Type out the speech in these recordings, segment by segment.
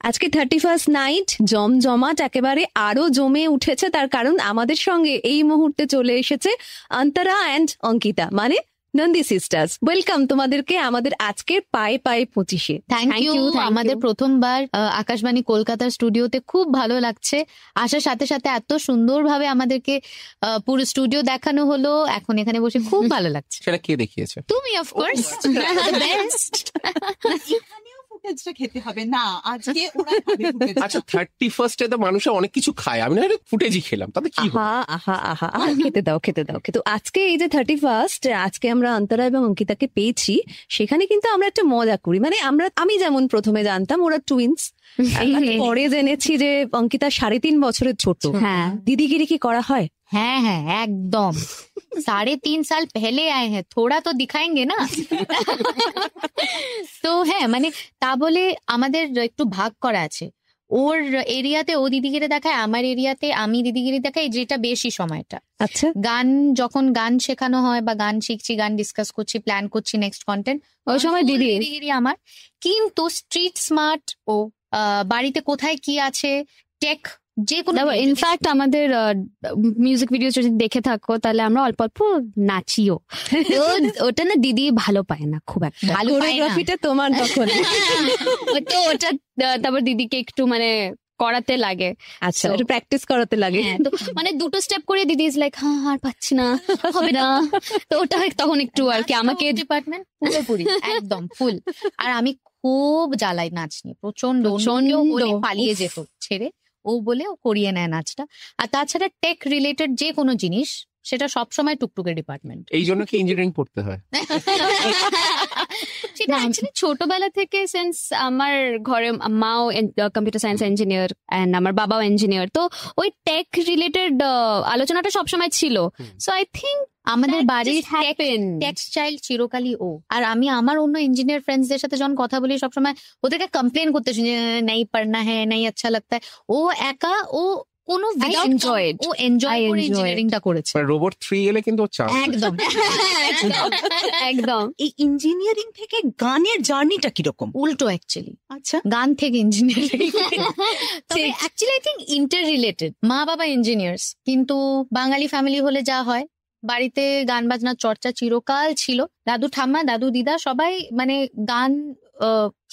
আজকে 31st night জমজমাট একেবারে আরো জমে উঠেছে, তার কারণ আমাদের সঙ্গে এই মুহূর্তে চলে এসেছে অন্তরা অ্যান্ড অঙ্কিতা, মানে নন্দী সিস্টার্স। ওয়েলকাম তোমাদেরকে আমাদের আজকের পায়ে পায়ে 25-এ। Thank you. আমাদের প্রথমবার আকাশবাণী কলকাতার স্টুডিওতে খুব ভালো লাগছে। আসার সাথে সাথে এত সুন্দরভাবে আমাদেরকে পুরো স্টুডিও দেখানো হলো, এখন এখানে বসে খুব ভালো লাগছে। সেটা কে দেখিয়েছে? তুমি অফকোর্স বেস্ট। খেতে হবে না আজকে ওরা খাবে ফুটেজ। আচ্ছা 31st তো মানুষ অনেক কিছু খায়, আমি না ফুটেজই খেলাম, তাতে কি হলো? আহা খেতে দাও কিন্তু আজকে এই যে 31st, আজকে আমরা অন্তরা এবং অঙ্কিতাকে পেয়েছি, সেখানে কিন্তু আমরা একটা মজা করি। মানে আমি যেমন প্রথমে জানতাম ওরা টুইন্স, পরে জেনেছি যে অঙ্কিতা 3.5 বছরের ছোট। হ্যাঁ, দিদিগিরি কি করা হয়? হ্যাঁ হ্যাঁ একদম। 3.5 साल पहले आए हैं, थोड़ा तो दिखाएंगे ना। তো হ্যাঁ, মানে তা বলে আমাদের একটু ভাগ করা আছে। ওর এরিয়াতে ও দিদিগিরি দেখায়, আমার এরিয়াতে আমি দিদিগিরি দেখাই, যেটা বেশি সময়টা। আচ্ছা, যখন গান শেখানো হয় বা গান শিখছি, গান ডিসকাস করছি, প্ল্যান করছি নেক্সট কন্টেন্ট, ওই সময় দিদিগিরি আমার। কিন্তু স্ট্রিট স্মার্ট ও বাড়িতে কোথায় কি আছে, টেক, যে কোনো ইনফ্যাক্ট আমাদের মিউজিক ভিডিও যদি দেখে থাকো তাহলে আমরা অল্প অল্প নাচিও। ওটা না দিদি ভালো পায় না খুব একটা, ভালো কোরিওগ্রাফিটা তোমার তখন। তো ওটা তারপর দিদিকে একটু মানে করাতে লাগে। আচ্ছা, একটু প্র্যাকটিস করাতে লাগে। তো মানে দুটো স্টেপ করে দিদি ইজ লাইক হ্যাঁ আর পাচ্ছি না, হবে না। তো ওটা তখন একটু আর কি আমাকে ডিপার্টমেন্ট পুরোপুরি একদম ফুল। আর আমি খুব জ্বালাই নাচ নিয়ে, প্রচন্ড পালিয়ে যেত ছেড়ে, ও বলে ও করিয়ে নেয় নাচটা। আর তাছাড়া টেক রিলেটেড যে কোনো জিনিস, সেটা সবসময় টুকটুকে ডিপার্টমেন্ট। এই জন্য কি ইঞ্জিনিয়ারিং পড়তে হয়? সেটা অ্যাকচুয়ালি ছোটবেলা থেকে, সেন্স আমার ঘরে মাও কম্পিউটার সায়েন্স ইঞ্জিনিয়ার এন্ড আমার বাবাও ইঞ্জিনিয়ার, তো ওই টেক রিলেটেড আলোচনাটা সবসময় ছিল। সো আই থিঙ্ক আমাদের বাড়ির টেক্সটাইল চিরকালই ও। আর আমি আমার অন্য ইঞ্জিনিয়ার ফ্রেন্ডসদের সাথে যখন কথা বলি, সবসময় ওদেরকে কমপ্লেন করতে শুনি, নাই পড়না হ্যাঁ, নাই আচ্ছা লাগতা হ্যাঁ। ও একা কোনো এনজয় করে ইঞ্জিনিয়ারিংটা করেছে। রোবট 3 এলে কিন্তু একদম একদম। এই ইঞ্জিনিয়ারিং থেকে গানের জার্নিটা কিরকম? উল্টো অ্যাকচুয়ালি। আচ্ছা, গান থেকে engineering actually I think inter related. মা বাবা ইঞ্জিনিয়ার্স, কিন্তু বাঙালি ফ্যামিলি হলে যা হয়, বাড়িতে গান বাজনার চর্চা চিরকাল ছিল। দাদু ঠাম্মা, দাদু দিদা সবাই মানে গান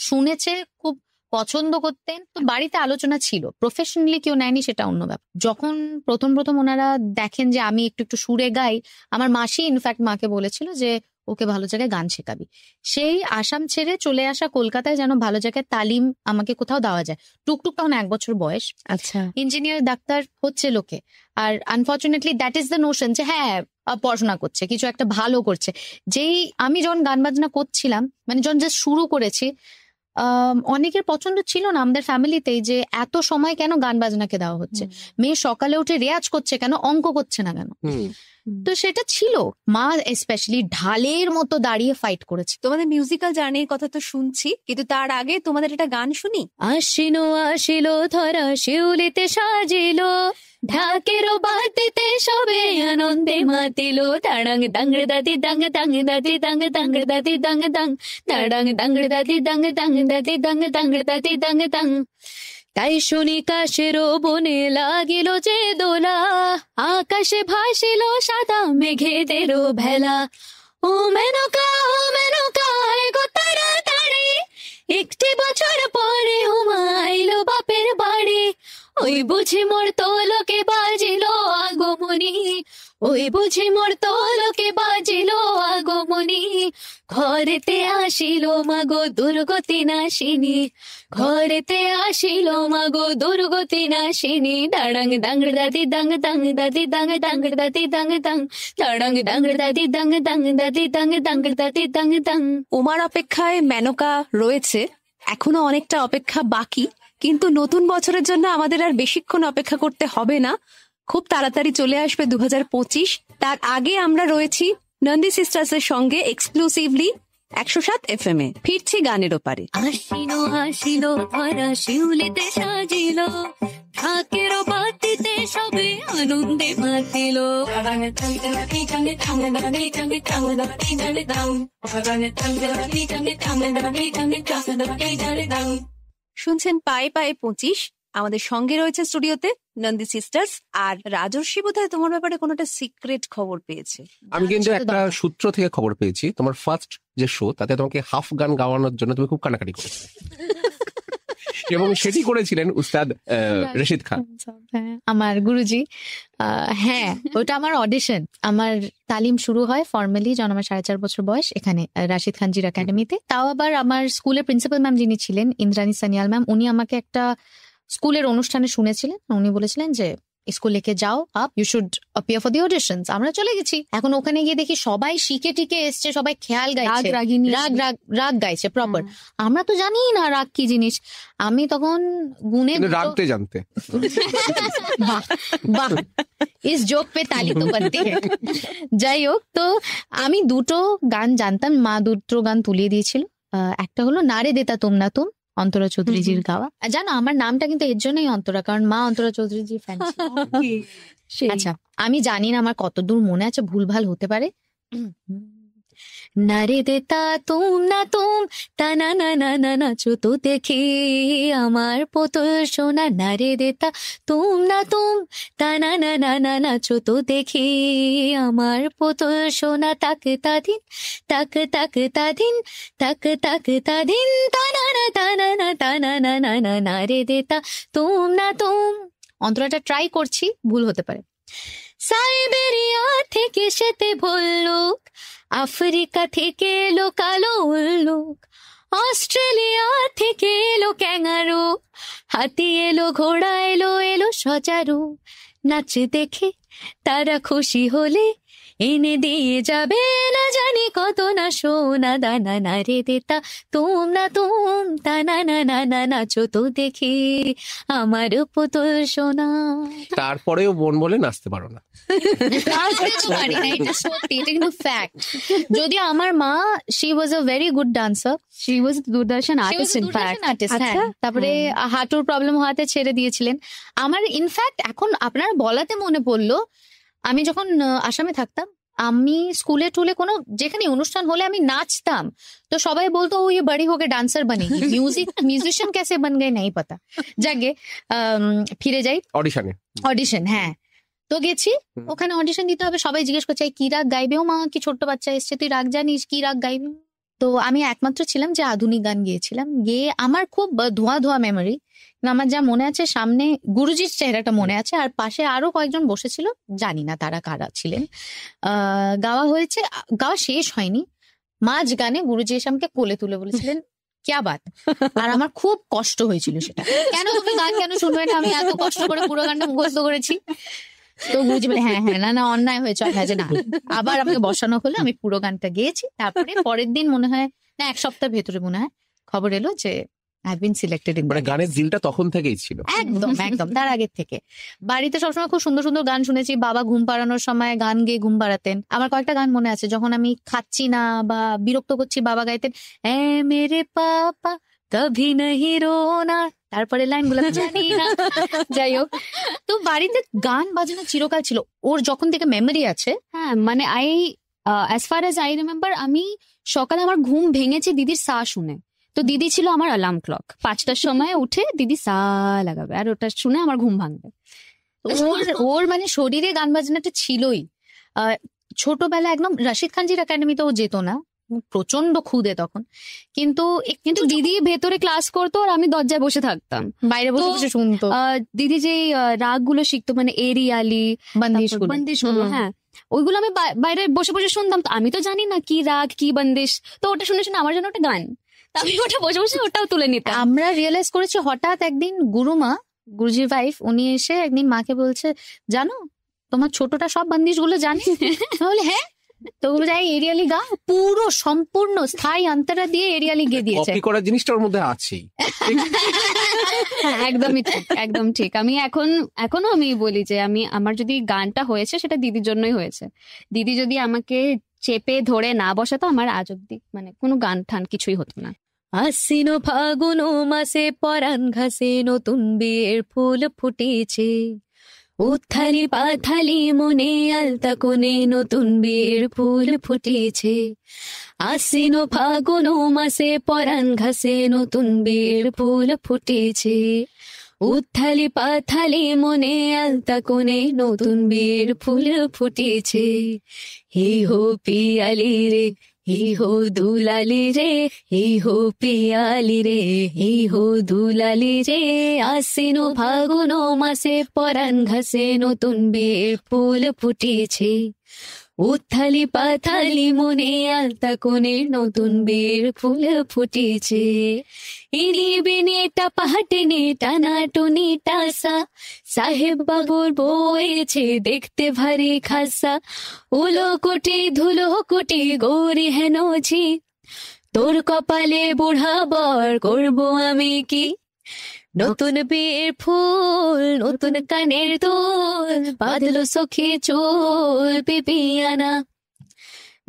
শুনেছে, খুব পছন্দ করতেন। তো বাড়িতে আলোচনা ছিল, প্রফেশনালি কেউ নেয়নি, সেটা অন্য ব্যাপার। যখন প্রথম ওনারা দেখেন যে আমি একটু সুরে গাই, আমার মাসি ইনফ্যাক্ট মাকে বলেছিল যে ওকে ভালো জায়গায় গান শেখাবি। সেই আসাম ছেড়ে চলে আসা কলকাতায় যেন ভালো জায়গায় তালিম আমাকে কোথাও দেওয়া যায়। টুকটুক তখন 1 বছর বয়স। আচ্ছা, ইঞ্জিনিয়ার ডাক্তার হচ্ছে লোকে, আর unfortunately that is the notion যে হ্যাঁ পড়াশোনা করছে, কিছু একটা ভালো করছে। যেই আমি যখন গান বাজনা করছিলাম, মানে যখন জাস্ট শুরু করেছি, অনেকের পছন্দ ছিল না আমাদের ফ্যামিলিতেই যে এত সময় কেন গান বাজনাকে দেওয়া হচ্ছে, মেয়ে সকালে উঠে রেয়াজ করছে কেন, অঙ্ক করছে না কেন। তো সেটা ছিল, মা স্পেশালি ঢালের মতো দাঁড়িয়ে ফাইট করেছে। তোমাদের মিউজিক্যাল জার্নির কথা তো শুনছি, কিন্তু তার আগে তোমাদের একটা গান শুনি। আসিলো ধরা শিউলিতে সাজিলো, ঢাকেরও বাতিতে সবে আনন্দে মাতিলো, তাড়াং দাঙ্গড় দাদি দাঙ্গ দাঙ্গ দাদি দাঙ্গ দাঙ্গ দাদি দাঙ্গ দাং, তাড়াং দাঙ্গড় দাদি দাঙ্গ দাঙ্গ দাদি দাঙ্গ দাঙ্গ দাদি দাঙ্গ দাং। তাই শুনি কাশেরও বনে লাগিল যে দোলা, আকাশে ভাসিল সাদা মেঘেদেরও ভেলা। ও মেনকা গো তাড়াতাড়ি, 1 বছর পরে হুমাইলো বাপের বাড়ি। ওই বুঝি মোর তোলকে বাজিল আগমনী, ওই বুঝি মোর তোলকে বাজিল আগমনী। ঘরেতে আসিল মাগো দুর্গতি নাশিনী, ঘরেতে আসিল মাগো দুর্গতি নাশিনী। দাঁড়াং দাঙ্গড় দাদি দাঙ্গ দাঙ্গ দাদি দাঙ্গ দাঙ্গড় দাদি দাঙ্গ দাং, দাঁড়াং দাঙ্গড় দাদি দাঙ্গ দাঙ্গ দাদি দাঙ্গ দাঙ্গড় দাদি দাঙ্গ দাং। উমার অপেক্ষায় মেনকা রয়েছে, এখনো অনেকটা অপেক্ষা বাকি, কিন্তু নতুন বছরের জন্য আমাদের আর বেশিক্ষণ অপেক্ষা করতে হবে না, খুব তাড়াতাড়ি চলে আসবে 2025। তার আগে আমরা রয়েছি নন্দী সিস্টার্স এর সঙ্গে এক্সক্লুসিভলি 107 FM এ। ফিরছি গানের ওপারে। আসিলো ধরা শিউলিতে সাজিলো, ঢাকেরও বাতিতে সবে আনন্দে মাতিলো। শুনছেন পায়ে পায়ে 25। আমাদের সঙ্গে রয়েছে স্টুডিওতে নন্দী সিস্টার্স, আর রাজর্ষি বোধহয় তোমার ব্যাপারে কোনো একটা সিক্রেট খবর পেয়েছে। আমি কিন্তু সেটা একটা দরকার। সূত্র থেকে খবর পেয়েছি, তোমার ফার্স্ট যে শো তাতে তোমাকে হাফ গান গাওয়ানোর জন্য তুমি খুব কানাকাটি করেছো এবং সেটি করেছিলেন উস্তাদ রশিদ খান। আমার গুরুজি। হ্যাঁ, ওটা আমার অডিশন। আমার তালিম শুরু হয় ফর্মালি যখন আমার 4.5 বছর বয়স, এখানে রাশিদ খানজির একাডেমিতে। তাও আবার আমার স্কুলের প্রিন্সিপাল ম্যাম যিনি ছিলেন, ইন্দ্রাণী সানিয়াল ম্যাম, উনি আমাকে একটা স্কুলের অনুষ্ঠানে শুনেছিলেন। উনি বলেছিলেন যে স্কুল লেকে যাও, আপ you should appear for the auditions. আমরা চলে গেছি। এখন ওখানে গিয়ে দেখি সবাই শিখে টিকে এসছে, সবাই খেয়াল গাইছে, রাগ রাগ রাগ গাইছে প্রপার। আমরা তো জানি না রাগ কি জিনিস। আমি তখন গুনে কিন্তু রাখতে জানতে। বাহ বাহ, ইস জোক পে তালি তো বানতি হ্যায়। যাই হোক, তো আমি দুটো গান জানতাম, মা দুটো গান তুলিয়ে দিয়েছিল। একটা হলো নারে দেতা তুম না তুম, অন্তরা চৌধুরীজির গাওয়া। আর জানো আমার নামটা কিন্তু এর জন্যই অন্তরা, কারণ মা অন্তরা চৌধুরীজির ফ্যান। আচ্ছা, আমি জানি না আমার কতদূর মনে আছে, ভুলভাল হতে পারে। নারে দেতা তুম না তুম, তা না না না না নাচো তো দেখি আমার পুতুল সোনা। নারে দেতা তুম না তুম, তা না না না না নাচো তো দেখি আমার পুতুল সোনা। তাক তাদিন তাক তাক তাদিন তাক তাক তাদিন, তা না না তা না না তা না না না না নারে দেতা তুম না তুম। অন্তরাটা ট্রাই করছি, ভুল হতে পারে। সাইবেরিয়া থেকে সেতে ভল্লুক, আফ্রিকা থেকে এলো কালো উল্লুক, অস্ট্রেলিয়া থেকে এলো ক্যাঙ্গারু, হাতি এলো ঘোড়া এলো এলো সজারু। নাচ দেখে তারা খুশি হলে এনে দিয়ে যাবে না জানি কত না সোনা দানা। না রে দেতা তুম না তুম, তা না না না না নাচো তো দেখি আমার পুতুল সোনা। তারপরেও বোন বলে নাচতে পারো না। নাচতে তো পারি না, এটা সত্যি, এটা কিন্তু ফ্যাক্ট। যদিও আমার মা, she was a very good dancer, She was a Doordarshan artist in fact. হ্যাঁ। তারপরে হাঁটুর প্রবলেম হওয়াতে ছেড়ে দিয়েছিলেন। আমার ইনফ্যাক্ট এখন আপনার বলাতে মনে পড়লো, আমি যখন আসামে থাকতাম, আমি স্কুলে টুলে কোনো যেখানে অনুষ্ঠান হলে আমি নাচতাম, তো সবাই বলতো ও ये बड़ी होके डांसर बनेगी, म्यूजिशियन कैसे बन गए नहीं पता। जागे ফিরে যাই অডিশন। হ্যাঁ, তো গেছি ওখানে অডিশন দিতে হবে। সবাই জিজ্ঞেস করছে কি রাগ গাইবে? ও মা, কি ছোট্ট বাচ্চা এসছে, তুই রাগ জানিস? কি রাগ গাইবে? তো আমি একমাত্র ছিলাম যে আধুনিক গান গিয়েছিলাম। গিয়ে আমার খুব ধোঁয়া ধোঁয়া মেমোরি। আমার যা মনে আছে, সামনে গুরুজির চেহারাটা মনে আছে, আর পাশে আরো কয়েকজন বসেছিল, জানি না তারা কারা ছিলেন। গাওয়া হয়েছে, গাওয়া শেষ হয়নি, মাঝ গানে গুরুজি এসে আমাকে কোলে তুলে বলেছিলেন ক্যা বাত। আর আমার খুব কষ্ট হয়েছিল সেটা, কেন তুমি গান কেন শুনবে না, আমি এত কষ্ট করে পুরো গানটা মুখস্থ করেছি। তো গুরুজি বলে হ্যাঁ হ্যাঁ, না না অন্যায় হয়েছে, হয়েছে না। আবার আমাকে বসানো হলো, আমি পুরো গানটা গেয়েছি। তারপরে পরের দিন মনে হয় না, এক সপ্তাহ ভেতরে মনে হয় খবর এলো যে আই বিন সিলেক্টেড ইন। মানে গানের দিলটা তখন থেকেই ছিল। একদম একদম, তার আগের থেকে। বাড়িতে সবসময় খুব সুন্দর সুন্দর গান শুনেছি, বাবা ঘুম পাড়ানোর সময় গান গেয়ে ঘুম পাড়াতেন। আমার কয়েকটা গান মনে আছে, যখন আমি খাচ্ছি না বা বিরক্ত করছি, বাবা গাইতেন এ মেরে পাপা কভি নাহি রোনা, তারপরে লাইনগুলো জানি না। যাই হোক, তো বাড়িতে গান বাজনা চিরকাল ছিল, ওর যখন থেকে মেমোরি আছে। হ্যাঁ, মানে as far as I remember, আমি সকালে আমার ঘুম ভেঙেছে দিদির সা শুনে। তো দিদি ছিল আমার অ্যালার্ম ক্লক, 5টার সময় উঠে দিদি সা লাগাবে, আর ওটা শুনে আমার ঘুম ভাঙবে। ওর মানে শরীরে গান বাজনাটা ছিলই। ছোটবেলা একদম রশিদ খানজির একাডেমিতে ও যেত না, প্রচন্ড খুদে তখন, কিন্তু দিদি ভেতরে ক্লাস করতো আর আমি দরজায় বসে থাকতাম, বাইরে বসে বসে শুনতো। দিদি যে রাগ গুলো শিখতো, মানে এরিয়ালি, বন্দিশগুলো, হ্যাঁ ওইগুলো আমি বাইরে বসে বসে শুনতাম। তো আমি তো জানি না কি রাগ কি বন্দিশ, তো ওটা শুনে শুনে আমার জন্য ওটা গান, আমি ওটা বসে বসে ওটাও তুলে নিতাম। আমরা রিয়েলাইজ করেছি হঠাৎ একদিন, গুরুমা, গুরুজির ওয়াইফ, উনি এসে একদিন মাকে বলছে, জানো তোমার ছোটটা সব বন্দিশ গুলো জানে? তাহলে হ্যাঁ, তো যাই এরিয়ালি গা, পুরো সম্পূর্ণ স্থায়ী অন্তরা দিয়ে এরিয়ালি গিয়ে দিয়েছে। কপি করার জিনিসটা ওর মধ্যে আছেই। একদমই ঠিক, একদম ঠিক। আমি এখনো আমি বলি যে আমার যদি গানটা হয়েছে সেটা দিদির জন্যই হয়েছে। দিদি যদি আমাকে চেপে ধরে না বসাতো, আমার আজ অব্দি মানে কোনো গান ঠান কিছুই হতো না। আশ্বিন ফাগুন মাসে পরাণ ঘাসে নতুন বিয়ের ফুল ফুটেছে, উথালি পাথালি মনে আলতা কোণে নতুন বিয়ের ফুল ফুটেছে, আশ্বিন ও ফাগুন মাসে পরাণ ঘাসে নতুন বিয়ের ফুল ফুটেছে। উথালি পাথালি মনে আলতা কোণে নতুন বিয়ের ফুল ফুটেছে। হি হো পিয়ালি রে, হি হো দুলালি রে, হি হো পিয়ালি রে, হি হো দুলালি রে, আশ্বিন ও ফাগুন মাসে পরাণ ঘাসে নতুন বিয়ের ফুল ফুটেছে। উথালি পাথালি মনে আলতা কোণে নতুন বিয়ের ফুল ফুটেছে। ইনি বিনে টাপাহাটিনি টানা টুনি টাসা, সাহেব বাবুর বয়েছে দেখতে ভারী খাসা, উলো কোটি ধুলো কোটি গৌরী হেন ঝি, তোর কপালে বুড়া বর করবো আমি কি। নতুন বিয়ের ফুল নতুন কানের দোল, বাঁধলো সখী চোল পিপিয়ানা।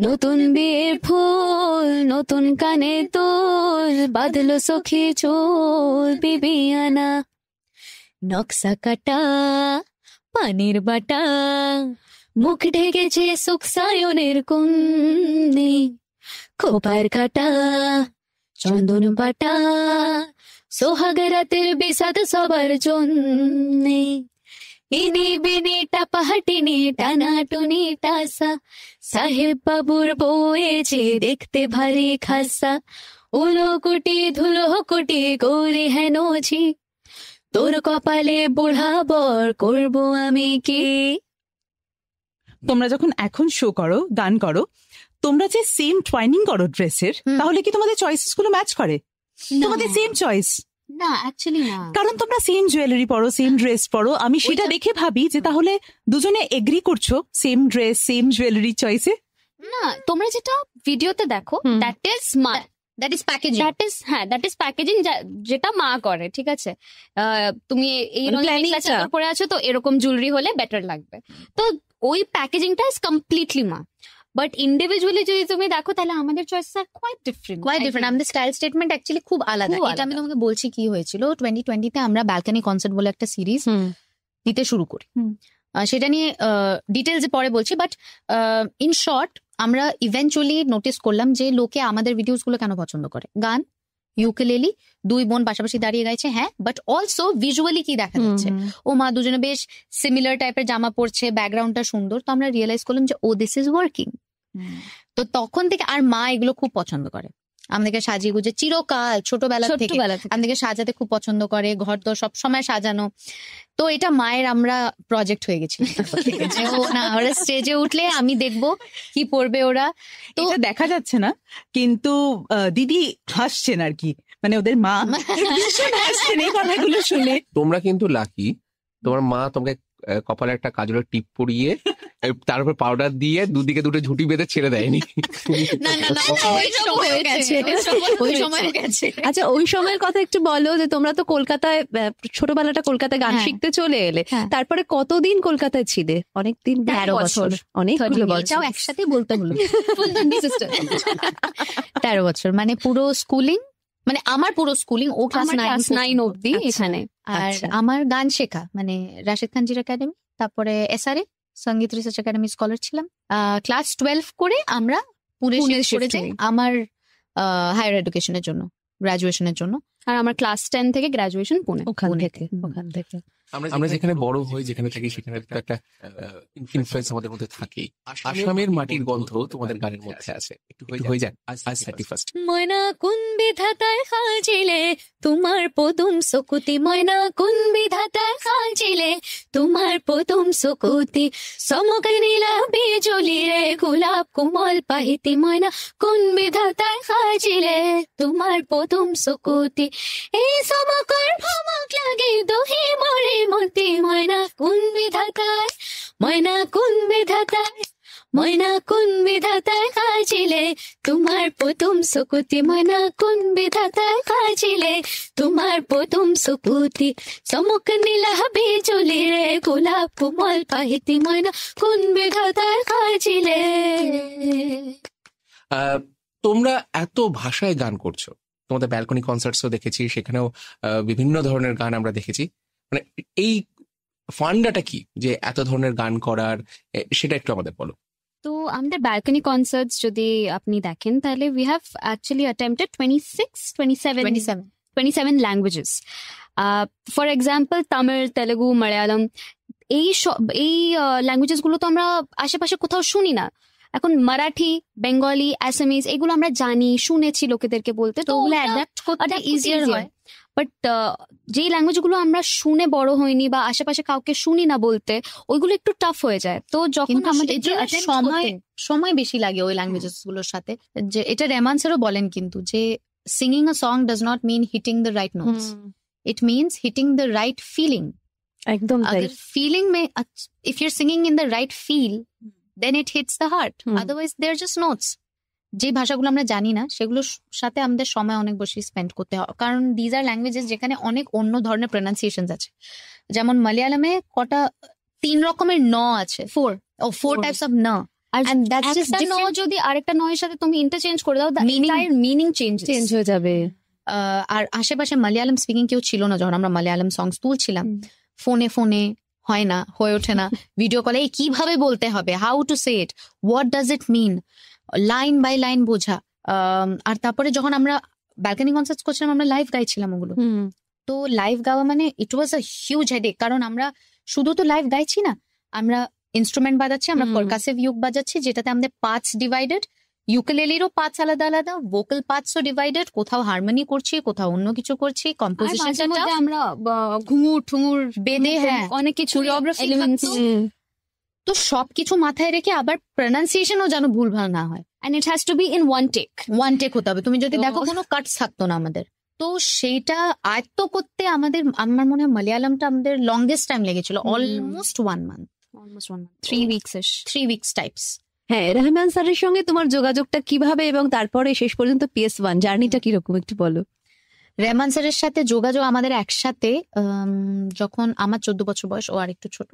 নতুন বিয়ের ফুল নতুন কানের দোল, বাঁধলো সখী চোল পিপিয়ানা। নকশা কাটা পানির বাটা, মুখ ঢেকেছে সুখ সায়নের কুন্নি, খোপার কাটা চন্দন বাটা, সোহাগরাতের বিষাদ সবার জন্যে। ইনি বিনি টাপাহাটিনি টানা টুনি টাসা, সাহেব বাবুর বয়েছে দেখতে ভারী খাসা, উলো কোটি ধুলো কোটি গৌরী হেন ঝি, তোর কপালে বুড়া বর করবো আমি কি। তোমরা যখন এখন শো করো, গান করো, তোমরা যে সেম টুয়াইনিং করো ড্রেসের, তাহলে কি তোমাদের চয়েসেস গুলো ম্যাচ করে? তোমাদের সেম চয়েস? না, অ্যাকচুয়ালি না। কারণ তোমরা সেম জুয়েলারি পরো, সেম ড্রেস পরো, আমি সেটা দেখে ভাবি যে তাহলে দুজনে এগ্রি করছো সেম ড্রেস সেম জুয়েলারি চয়েসে। না, তোমরা যেটা ভিডিওতে দেখো দ্যাট ইজ মা, that is packaging, that is packaging যেটা মা করে, ঠিক আছে। তুমি এই রঙের পরে আছো তো এরকম জুয়েলারি হলে বেটার লাগবে, তো ওই প্যাকেজিংটা ইজ কমপ্লিটলি মা। বাট ইন্ডিভিজুয়ালি যদি তুমি দেখো তাহলে আমাদের চয়েসেস আর কোয়াইট ডিফারেন্ট। আমাদের স্টাইল স্টেটমেন্ট অ্যাকচুয়ালি খুব আলাদা। এটা আমি তোমাকে বলছি কি হয়েছিল, 2020-তে আমরা ব্যালকনি কনসার্ট বলে একটা সিরিজ দিতে শুরু করি, সেটা নিয়ে ডিটেলস পরে বলছি। বাট ইন শর্ট, আমরা ইভেন্চুয়ালি নোটিস করলাম যে লোকে আমাদের ভিডিওস গুলো কেন পছন্দ করে। গান, ইউকেলেলি, দুই বোন পাশাপাশি দাঁড়িয়ে গাইছে, হ্যাঁ, বাট অলসো ভিজুয়ালি কি দেখা যাচ্ছে, ও মা দুজনে বেশ সিমিলার টাইপের জামা পরছে, ব্যাকগ্রাউন্ডটা সুন্দর, তো আমরা রিয়েলাইজ করলাম যে ও দিস ইজ ওয়ার্কিং। তো তখন থেকে আর মা এগুলো খুব পছন্দ করে, আমাদেরকে সাজিয়ে গুজে চিরকাল ছোটবেলা থেকে আমাদেরকে সাজাতে খুব পছন্দ করে, ঘর তো সব সময় সাজানো। তো এটা মায়ের আমরা প্রজেক্ট হয়ে গেছিল যে ও না, ওরা স্টেজে উঠলে আমি দেখবো কি পড়বে ওরা। তো দেখা যাচ্ছে না, কিন্তু দিদি হাসছেন আর কি, মানে ওদের মা ভীষণ হাসছেন এই কথাগুলো শুনে। তোমরা কিন্তু লাকি, তোমার মা তোমাকে কপালে একটা কাজলের টিপ পরিয়ে তার উপর পাউডার দিয়ে দুদিকে দুটো ঝুঁটি বেঁধে ছেড়ে দেয়নি। আচ্ছা, ওই সময়ের কথা একটু বলো, যে তোমরা তো কলকাতায় ছোটবেলাটা কলকাতায় গান শিখতে চলে এলে, তারপরে কতদিন কলকাতায় ছিলে? অনেকদিন, 13 বছর, অনেকগুলো বছর একসাথে বলতে হলো। 13 বছর মানে পুরো স্কুলিং, মানে আমার পুরো স্কুলিং ও ক্লাস 9 অব্দি এখানে। আর আমার গান শেখা মানে রাশেদ খানজির একাডেমি, তারপরে SRA সঙ্গীত রিসার্চ একাডেমি স্কলার ছিলাম। ক্লাস 12 করে আমরা পুনে শিফট করে যাই আমার হায়ার এডুকেশনের জন্য, গ্রাজুয়েশনের জন্য। আর আমার ক্লাস 10 থেকে গ্রাজুয়েশন পুনে। ওখান থেকে আমরা যেখানে বড় হই, যেখানে থাকি, সেখানে একটা ইনফ্লুয়েন্স আমাদের মধ্যে থাকেই। আসামের মাটির গন্ধ তোমাদের গানের মধ্যে আছে, একটু হয়ে যাক আজ 31st। ময়না কোন বিধাতায় সাজিলে তোমার পদুম সকুতি, ময়না কোন বিধাতায় সাজিলে তোমার পদুম সকুতি, সমক নীলা বিজলি রে গোলাপ কোমল পাহিতি, ময়না কোন বিধাতায় সাজিলে তোমার পদুম সকুতি, এই সমকর ভমক লাগে দোহে মরে মতি, ময়না কোন বিধাতায়, ময়না কোন বিধাতায়, ময়না কোন বিধাতায় সাজিলে তোমার পদুম সকুতি, ময়না কোন বিধাতায় সাজিলে তোমার পদুম সকুতি, চমক নীলা বিজলি রে গোলাপ কোমল পাহিতি, ময়না কোন বিধাতায় সাজিলে। তোমরা এত ভাষায় গান করছো, তোমাদের ব্যালকনি কনসার্টসও দেখেছি, সেখানেও বিভিন্ন ধরনের গান আমরা দেখেছি। মানে এই ফান্ডাটা কি যে এত ধরনের গান করার, সেটা একটু আমাদের বলো। তো আমাদের ব্যালকনি কনসার্টস যদি আপনি দেখেন তাহলে we have actually attempted 27 languages. For example Tamil, Telugu, Malayalam, এই ল্যাঙ্গুয়েজেস গুলো তো আমরা আশেপাশে কোথাও শুনি না। এখন মারাঠি, বেঙ্গলি, অ্যাসামিজ এগুলো আমরা জানি, শুনেছি লোকেদেরকে বলতে, তো ওগুলো অ্যাডাপ্ট করতে ইজিয়ার হয়। বাট যেই ল্যাঙ্গুয়েজ গুলো আমরা শুনে বড় হইনি বা আশেপাশে কাউকে শুনি না বলতে, ওইগুলো একটু টাফ হয়ে যায়। তো যখন আমাদের সময় বেশি লাগে ওই ল্যাঙ্গুয়েজেস গুলোর সাথে, যে এটা রেহমান স্যারও বলেন কিন্তু, যে singing a song does not mean hitting the right notes, it means hitting the right feeling. একদম তাই। ফিলিং মে, if you are singing in the right feel, then it hits the heart. Otherwise they're just notes. যে ভাষাগুলো আমরা জানি না সেগুলোর সাথে আমাদের সময় অনেক বেশি স্পেন্ড করতে হয়, কারণ দিজ আর ল্যাঙ্গুয়েজেস যেখানে অনেক অন্য ধরনের প্রোনাউন্সিয়েশন আছে। যেমন মালয়ালামে 3 রকমের ন আছে, 4 টাইপস অফ ন, and that's just ন যদি আরেকটা ন এর সাথে তুমি ইন্টারচেঞ্জ করে দাও, the entire meaning চেঞ্জ হয়ে যাবে। আর আশেপাশে মালয়ালাম স্পিকিং কেউ ছিল না যখন আমরা মালয়ালাম সংস তুলছিলাম। ফোনে হয় না, হয়ে ওঠে না। ভিডিও কলে কিভাবে বলতে হবে, how to say it, what does it mean, line by line বোঝা। আর তারপরে যখন আমরা ব্যালকনি কনসার্ট করছিলাম, আমরা লাইভ গাইছিলাম ওগুলো। তো লাইভ গাওয়া মানে ইট ওয়াজ আ হিউজ হেডেক, কারণ আমরা শুধু তো লাইভ গাইছি না, আমরা ইনস্ট্রুমেন্ট বাজাচ্ছি, আমরা পারকাসিভ ইউক বাজাচ্ছি, যেটাতে আমাদের পার্টস ডিভাইডেড, ইউকেলেলিরও পার্টস আলাদা আলাদা, ভোকাল পার্টসও ডিভাইডেড, কোথাও হারমোনি করছি, কোথাও অন্য কিছু করছি, কম্পোজিশনটা আমরা ঘুঙুর ঠুঙুর বেঁধে, হ্যাঁ অনেক কিছু কোরিওগ্রাফি, তো সবকিছু মাথায় রেখে আবার প্রনাউন্সিয়েশনও যেন ভুলভাল না হয়, and it has to be in one take হতে হবে। তুমি যদি দেখো কোনো কাটস থাকতো না আমাদের, তো সেইটা আয়ত্ত করতে আমার মনে হয় মালয়ালামটা আমাদের লংগেস্ট টাইম লেগেছিল, অলমোস্ট 1 month, 3 weeks টাইপস। হ্যাঁ, রহমান স্যারের সঙ্গে তোমার যোগাযোগটা কিভাবে এবং তারপরে শেষ পর্যন্ত PS1 জার্নিটা কিরকম একটু বলো। রহমান স্যারের সাথে যোগাযোগ আমাদের একসাথে, যখন আমার 14 বছর বয়স, ও আর একটু ছোট,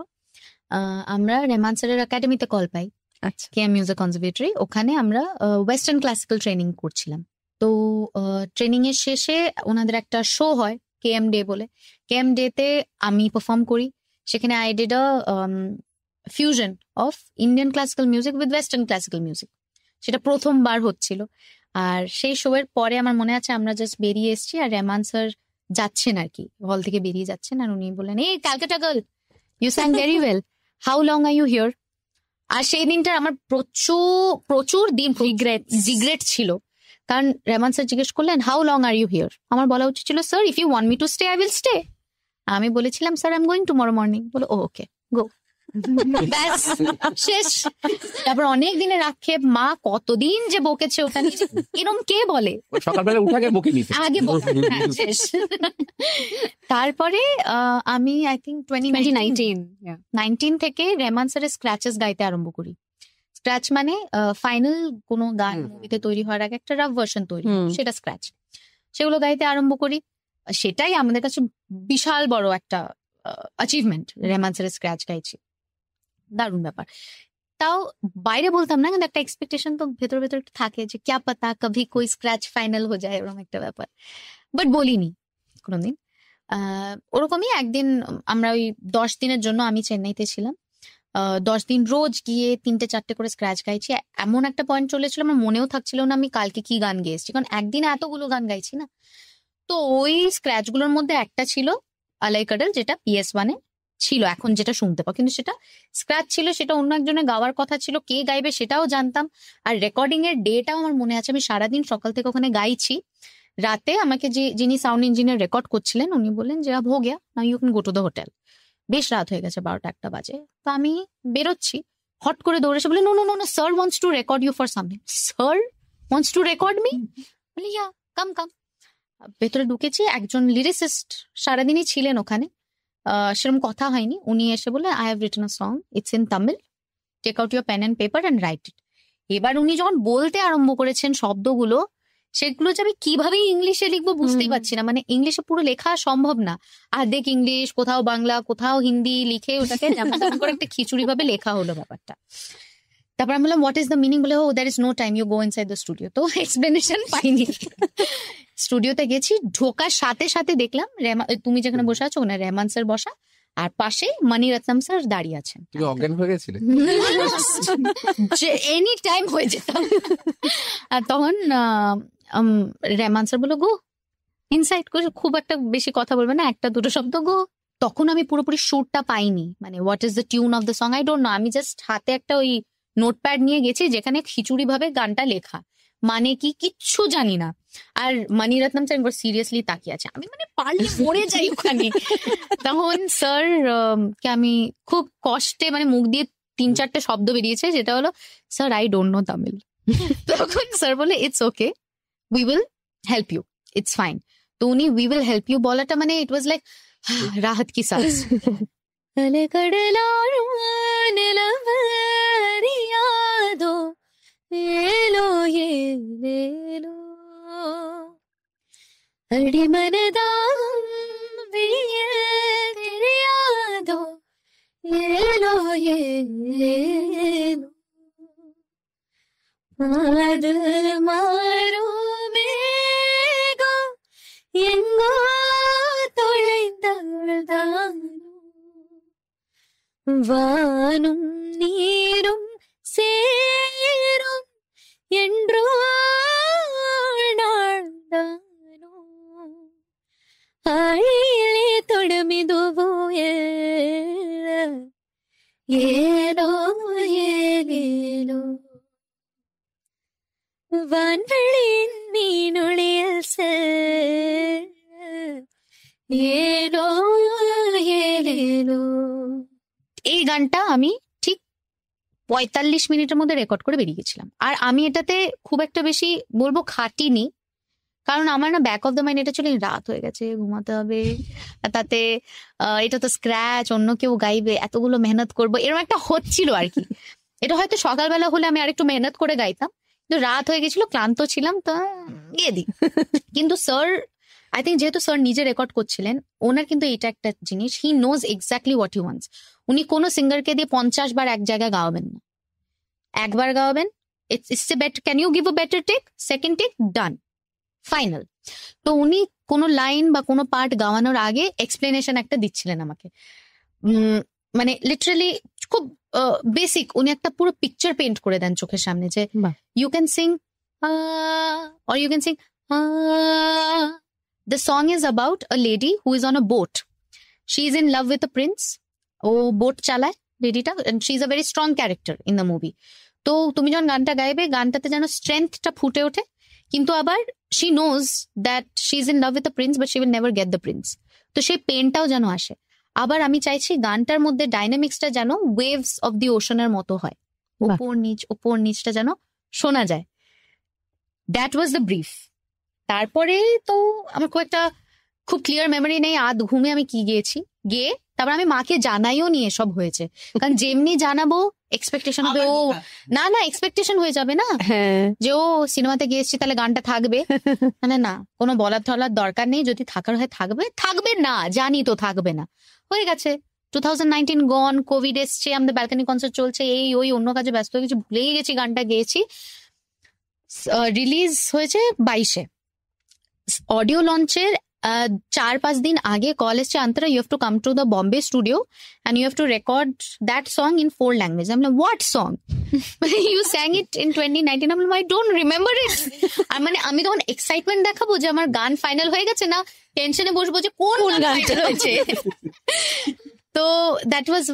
আমরা রহমান স্যারের একাডেমিতে কল পাই, আচ্ছা, কেএম মিউজিক কনজারভেটরি। ওখানে আমরা ওয়েস্টার্ন ক্লাসিক্যাল ট্রেনিং করছিলাম। তো ট্রেনিং এর শেষে ওনাদের একটা শো হয় কেএম ডে বলে, কেএম ডে তে আমি পারফর্ম করি। সেখানে I did a fusion of Indian classical music with western classical music, সেটা প্রথমবার হচ্ছিল। আর সেই শো এর পরে আমার মনে আছে আমরা জাস্ট বেরিয়ে এসেছি, আর রহমান স্যার যাচ্ছেন আর কি, হল থেকে বেরিয়ে যাচ্ছেন, আর উনি বললেন, এই Calcutta girl, you sang very well, how long are you here. আর সেই দিনটা আমার প্রচুর দিন রিগ্রেট ছিল, কারণ রহমান স্যার জিজ্ঞেস করলেন, how long are you here. আমার বলা উচিত ছিল, sir if you want me to stay I will stay. আমি বলেছিলাম, sir I am going tomorrow morning. বলো, ওকে গো, ব্যাস শেষ। তারপর অনেক দিনের আক্ষেপ, মা কতদিন যে বকেছে ওখানে, এরকম কে বলে, সকালবেলা উঠে আগে বকে নিতে, আগে শেষ। তারপরে আমি আই থিঙ্ক 2019 থেকে রহমান স্যারের স্ক্র্যাচেস গাইতে আরম্ভ করি। স্ক্র্যাচ মানে ফাইনাল কোনো গান মুভিতে তৈরি হওয়ার আগে একটা রাফ ভার্সন তৈরি, সেটা স্ক্র্যাচ। সেগুলো গাইতে আরম্ভ করি, সেটাই আমাদের কাছে বিশাল বড় একটা অ্যাচিভমেন্ট। রহমান স্যারের স্ক্র্যাচ গাইছি, দারুণ ব্যাপার। তাও বাইরে বলতাম না, কিন্তু একটা এক্সপেকটেশন তো ভেতর ভেতর থাকে যে ক্যা পাতা কভি কোই স্ক্র্যাচ ফাইনাল হয়ে যায়, এরকম একটা ব্যাপার। বাট বলিনি কোনোদিন। ওরকমই একদিন আমরা ওই 10 দিনের জন্য আমি চেন্নাইতে ছিলাম, 10 দিন রোজ গিয়ে 3-4টে করে স্ক্র্যাচ গাইছি। এমন একটা পয়েন্ট চলেছিল আমার মনেও থাকছিল না আমি কালকে কি গান গেয়েছি, কারণ একদিনে এতগুলো গান গাইছি না। তো ওই স্ক্র্যাচ গুলোর মধ্যে একটা ছিল আলাই কাডল, যেটা PS1 ছিল, এখন যেটা শুনতে পাও, কিন্তু সেটা স্ক্র্যাচ ছিল, সেটা অন্য একজনের গাওয়ার কথা ছিল, কে গাইবে সেটাও জানতাম। আর রেকর্ডিং এর ডেটাও আমার মনে আছে, আমি সারাদিন সকাল থেকে ওখানে গাইছি। রাতে আমাকে যিনি সাউন্ড ইঞ্জিনিয়ার রেকর্ড করছিলেন, উনি বললেন যে আব হো গিয়া, now you can go to the hotel. বেশ রাত হয়ে গেছে, 12টা-1টা বাজে। তো আমি বেরোচ্ছি, হট করে দৌড়ে এসে বলে, no no no, sir wants to record you for something. Sir wants to record me? বলি, ইয়া, কাম। ভেতরে ঢুকেছি, একজন লিরিসিস্ট সারাদিনই ছিলেন ওখানে, সেরকম কথা হয়নি। উনি এসে বলে, I have written a song, it's in Tamil, take out your pen and paper and write it. এবার উনি যখন বলতে আরম্ভ করেছেন শব্দগুলো, সেগুলো যে আমি কিভাবে ইংলিশে লিখবো বুঝতেই পারছি না, মানে ইংলিশে পুরো লেখা সম্ভব না। আর্ধেক ইংলিশ, কোথাও বাংলা, কোথাও হিন্দি লিখে ওটাকে করে একটা খিচুড়ি ভাবে লেখা হলো ব্যাপারটা। তারপর আমি বললাম, হোয়াট ইজ দ্য মিনিং? বলে, oh there is no time, you go inside the studio. তো এক্সপ্লেনেশন পাইনি। স্টুডিওতে গেছি, ঢোকার সাথে সাথে দেখলাম তুমি যেখানে বসে আছো ওখানে রহমান স্যার বসা, আর পাশে মানিরত্নম স্যার দাঁড়িয়ে আছেন। তুমি অজ্ঞান হয়ে গেছিলে? যে এনি টাইম হয়ে যেতাম। আর তখন রেহমান স্যার বললো গো ইনসাইড করে, খুব একটা বেশি কথা বলবে না, একটা দুটো শব্দ গো। তখন আমি পুরোপুরি সুরটা পাইনি, মানে what is the tune of the song I don't no. আমি জাস্ট হাতে একটা ওই নোটপ্যাড নিয়ে গেছি যেখানে খিচুড়ি ভাবে গানটা লেখা, মানে কি কিচ্ছু জানি না। আর মানিরত্নম স্যার সিরিয়াসলি তাকিয়ে আছে, আমি মানে পারলে মরে যাই ওখানে। তখন স্যার কে আমি খুব কষ্টে মানে মুখ দিয়ে 3-4টে শব্দ বেরিয়েছে, যেটা হলো sir I don't know Tamil. তখন স্যার বলে it's okay, we will help you, it's fine. তো উনি উই উইল হেল্প ইউ বলাটা মানে ইট ওয়াজ লাইক রাহত কি সাস। अड़ी मनदा तेरे यादो ये लो माद मारो मेगो एंगो தொலைந்தாழ்தானோ வானும் நீரும் சேரும் என்றோ நாள்தானோ ஆழியிலே தொடுமிதுவோ ஏனோ ஏனோ வான்வெளியின் மீனொளியில் ஏனோ ஏனோ। এই গানটা আমি ঠিক 45 মিনিটের মধ্যে রেকর্ড করে বেরিয়ে গেছিলাম। আর আমি এটাতে খুব একটা বেশি বলবো খাটিনি, কারণ আমার না ব্যাক অফ দ্য মাইন্ড এটা ছিল রাত হয়ে গেছে, ঘুমাতে হবে, আর তাতে এটা তো স্ক্র্যাচ, অন্য কেউ গাইবে, এতগুলো মেহনত করবো, এরকম একটা হচ্ছিল আর কি। এটা হয়তো সকালবেলা হলে আমি আরেকটু মেহনত করে গাইতাম, কিন্তু রাত হয়ে গেছিল, ক্লান্ত ছিলাম, তো গিয়ে দিই। কিন্তু স্যার আই থিঙ্ক যেহেতু স্যার নিজে রেকর্ড করছিলেন, ওনার কিন্তু এটা একটা জিনিস, he knows exactly what he wants. উনি কোনো সিঙ্গারকে দিয়ে 50 বার এক জায়গায় গাওয়াবেন না, একবার গাওয়াবেন, it's a better, can you give a better take, second take, done, final. তো উনি কোনো লাইন বা কোনো পার্ট গাওয়ানোর আগে এক্সপ্লেনেশন একটা দিচ্ছিলেন আমাকে, মানে লিটারালি খুব বেসিক, উনি একটা পুরো পিকচার পেন্ট করে দেন চোখের সামনে, যে you can sing or you can sing the song is about a lady who is on a boat, she is in love with a prince, ও বোট চালায় লেডিটা, and she is a very strong character in the movie. তো তুমি যখন গানটা গাইবে, গানটাতে যেন স্ট্রেংথটা ফুটে ওঠে, কিন্তু আবার she knows that she is in love with a prince but she will never get the prince, তো সেই পেনটাও যেন আসে। আবার আমি চাইছি গানটার মধ্যে ডাইনামিক্সটা যেন ওয়েভস অফ দি ওশনের মতো হয়, ওপর নিচটা যেন শোনা যায়। That was the brief. তারপরে তো আমার খুব ক্লিয়ার মেমোরি নেই, আধ ঘুমে আমি কি গিয়েছি, গিয়ে তারপর আমি মাকে জানাইও নিয়ে সব হয়েছে, কারণ যেমনি জানাবো এক্সপেকটেশন হবে, ও না এক্সপেকটেশন হয়ে যাবে না, যে ও সিনেমাতে গিয়েছি তাহলে গানটা থাকবে, মানে না, কোনো বলার টলার দরকার নেই, যদি থাকার হয় থাকবে না, জানি তো থাকবে না, হয়ে গেছে। 2019 গন, কোভিড এসছে, আমাদের ব্যালকনি কনসার্ট চলছে, এই ওই অন্য কাজে ব্যস্ত হয়ে গেছি, ভুলেই গেছি গানটা গেয়েছি। রিলিজ হয়েছে 22-এ, অডিও লঞ্চের 4-5 দিন আগে কল এসছে, Antara you have to come to the Bombay studio and you have to record that song in 4 language. আমি what song, you sang it in 2019? আমি আই ডোন্ট রিমেম্বার ইট। আর মানে আমি তখন এক্সাইটমেন্ট দেখাবো যে আমার গান ফাইনাল হয়ে গেছে, না টেনশনে বসবো যে কোন গানটা রয়েছে। তো that was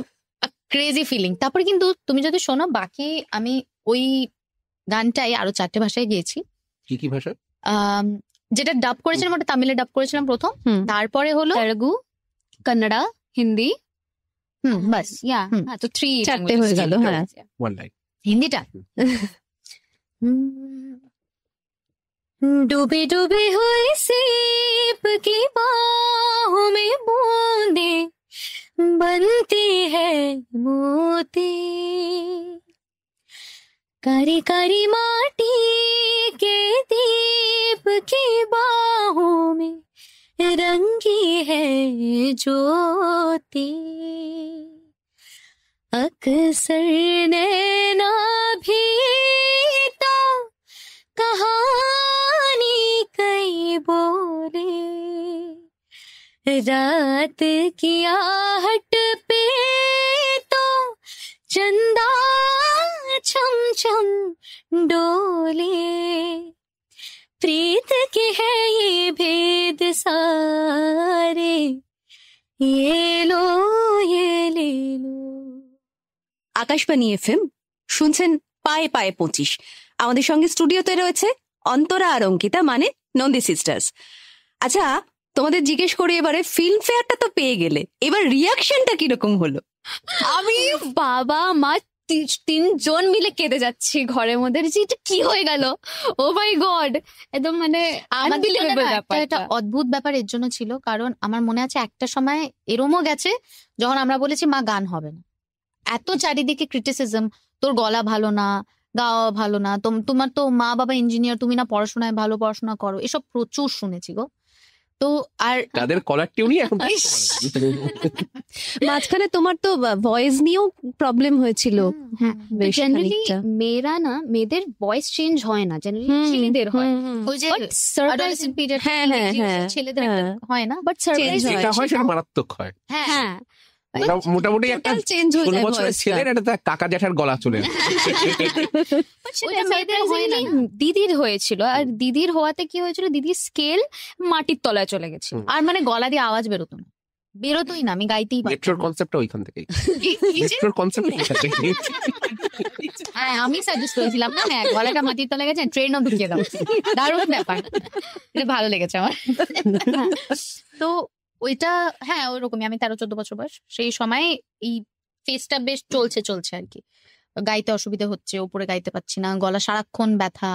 a crazy feeling. তারপরে কিন্তু তুমি যদি শোনো, বাকি আমি ওই গানটাই আরো 4টে ভাষায় গেয়েছি। কি ভাষা? যেটা ডাব করেছিলাম ওটা তামিলে ডাব করেছিলাম প্রথম, তারপরে হলো তেলুগু, কন্নড়া, হিন্দি, বাস তো 4টে হয়ে গেল। হ্যাঁ, ওয়ান লাইন হিন্দিটা। डूबे डूबे हुए सीप की बाहों में बूंदे बनती है मोती, कारी कारी माटी के दीप की बाहों में रंगी है ज्योति, अक्सर नैना भी तो कहानी कई बोले, रात की आहट पे तो चंदा छम छम डोले, प्रीत के है ये भेद सारे, ये लो ये ले लो। আকাশবাণী এফএম শুনছেন পায়ে পায়ে 25। আমাদের সঙ্গে স্টুডিওতে রয়েছে অন্তরা আর অঙ্কিতা, মানে নন্দী সিস্টার্স। আচ্ছা, তোমাদের জিজ্ঞেস করি এবারে, ফিল্ম ফেয়ারটা তো পেয়ে গেলে, এবার রিয়াকশনটা কিরকম হলো? আমি বাবা মা তিনজন মিলে কেঁদে যাচ্ছি ঘরের মধ্যে, যে এটা কি হয়ে গেল, ও মাই গড, একদম মানে আমাদের জন্য unbelievable না ব্যাপারটা। একটা অদ্ভুত ব্যাপার এর জন্য ছিল, কারণ আমার মনে আছে একটা সময় এরমও গেছে যখন আমরা বলেছি মা গান হবে না, এত চারিদিকে ক্রিটিসিজম, তোর গলা ভালো না, গাওয়া ভালো না, তোমার তো মা বাবা ইঞ্জিনিয়ার, তুমি না পড়াশোনায় ভালো, পড়াশোনা করো, এসব প্রচুর শুনেছি গো। তো আর তাদের কলার টিউনই এখন মাঝখানে তোমার তো ভয়েস নিয়েও প্রবলেম হয়েছিল বেশ জেনারেলি খানিকটা। মেয়েদের ভয়েস চেঞ্জ হয় না, জেনারেলি ছেলেদের হয়। ওই যে But surprise- adolescent period হ্যাঁ, হ্যাঁ, হ্যাঁ, ছেলেদের হ্যাঁ। একটা হয় না, but surprise Change যেটা হয় সেটা মারাত্মক হয়। হ্যাঁ হ্যাঁ, মোটামুটি একটা টোটাল চেঞ্জ হয়ে 16 যায় বছরের voice টা। ছেলের একটা তার কাকা জ্যাঠার গলা চলে যায়। ওইটা মেয়েদের হয় না। দিদির হয়েছিল, আর দিদির হওয়াতে কি হয়েছিল, দিদির স্কেল মাটির তলায় চলে গেছে। আর মানে গলা দিয়ে আওয়াজ বেরোতো না, বেরোতোই না, আমি গাইতেই পারতাম মেট্রোর না। কনসেপ্টটা ওইখান থেকেই, মেট্রোর কনসেপ্ট ওইখান থেকেই। হ্যাঁ, আমি সাজেস্ট করেছিলাম না, হ্যাঁ, গলাটা মাটির তলায় গেছে, ট্রেনও ঢুকিয়ে দাও, দারুণ ব্যাপার, এটা ভালো লেগেছে আমার। তো ওইটা হ্যাঁ ওইরকমই, আমি 13-14 বছর বয়স, সেই সময় এই ফেসটা বেশ চলছে আর কি, গাইতে অসুবিধা হচ্ছে, উপরে গাইতে পারছি না, গলা সারাক্ষণ ব্যথা,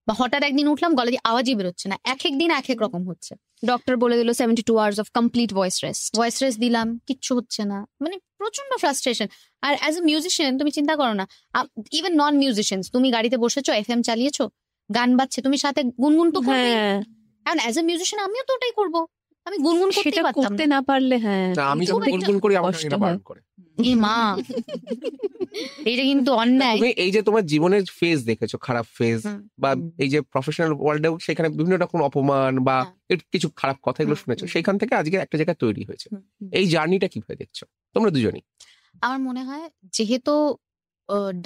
বা হঠাৎ একদিন উঠলাম গলা দিয়ে আওয়াজই বেরোচ্ছে না, এক দিন এক এক রকম হচ্ছে, ডক্টর বলে দিল 72 hours of complete voice rest। Voice rest দিলাম, কিচ্ছু হচ্ছে না, মানে প্রচন্ড ফ্রাস্ট্রেশন। আর অ্যাজ এ মিউজিশিয়ান তুমি চিন্তা করো না, ইভেন নন মিউজিশিয়ানস, তুমি গাড়িতে বসেছো, এফএম চালিয়েছো, গান বাজছে, তুমি সাথে গুনগুন তো করবে, হ্যাঁ, কারণ অ্যাজ এ মিউজিশিয়ান আমিও তো ওটাই করবো, আমি গুনগুন করতে সেটা পারতাম করতে না। না পারলে হ্যাঁ না, আমি খুব যখন একটা গুনগুন করি আমার কষ্ট এটা হয়। বারণ করে। এ মা, এটা কিন্তু অন্যায়। তুমি এই যে তোমার জীবনের ফেজ দেখেছো, খারাপ ফেজ, হুম। বা এই যে প্রফেশনাল ওয়ার্ল্ডেও সেখানে বিভিন্ন রকম অপমান বা হ্যাঁ। এর কিছু খারাপ কথা এগুলো হুম, শুনেছো, হুম। সেইখান থেকে আজকে একটা জায়গায় তৈরি হয়েছে। হুম, হুম। এই জার্নিটা কিভাবে দেখছো তোমরা দুজনই? আমার মনে হয় যেহেতু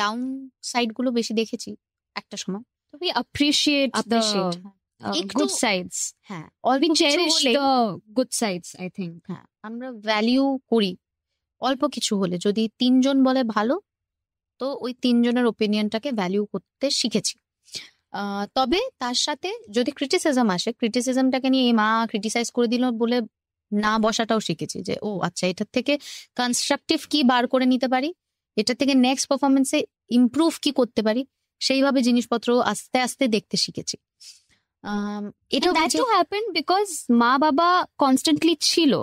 ডাউন সাইড গুলো বেশি দেখেছি একটা সময়, So we appreciate Appreciate, the একটু- good sides. হ্যাঁ অল্প We কিছু cherish হলে, the good sides, I think. হ্যাঁ আমরা ভ্যালিউ করি, অল্প কিছু হলে যদি 3 জন বলে ভালো, তো ওই 3 জনের ওপিনিয়নটাকে ভ্যালিউ করতে শিখেছি। তবে তার সাথে যদি ক্রিটিসিজম আসে, ক্রিটিসিজমটাকে নিয়ে এই মা ক্রিটিসাইজ করে দিল বলে না বসাটাও শিখেছি, যে ও আচ্ছা এটার থেকে কনস্ট্রাকটিভ কি বার করে নিতে পারি, এটার থেকে নেক্সট পারফরমেন্সে ইমপ্রুভ কি করতে পারি, সেইভাবে জিনিসপত্র আস্তে আস্তে দেখতে শিখেছি। এটা And that too happened because মা বাবা constantly ছিল,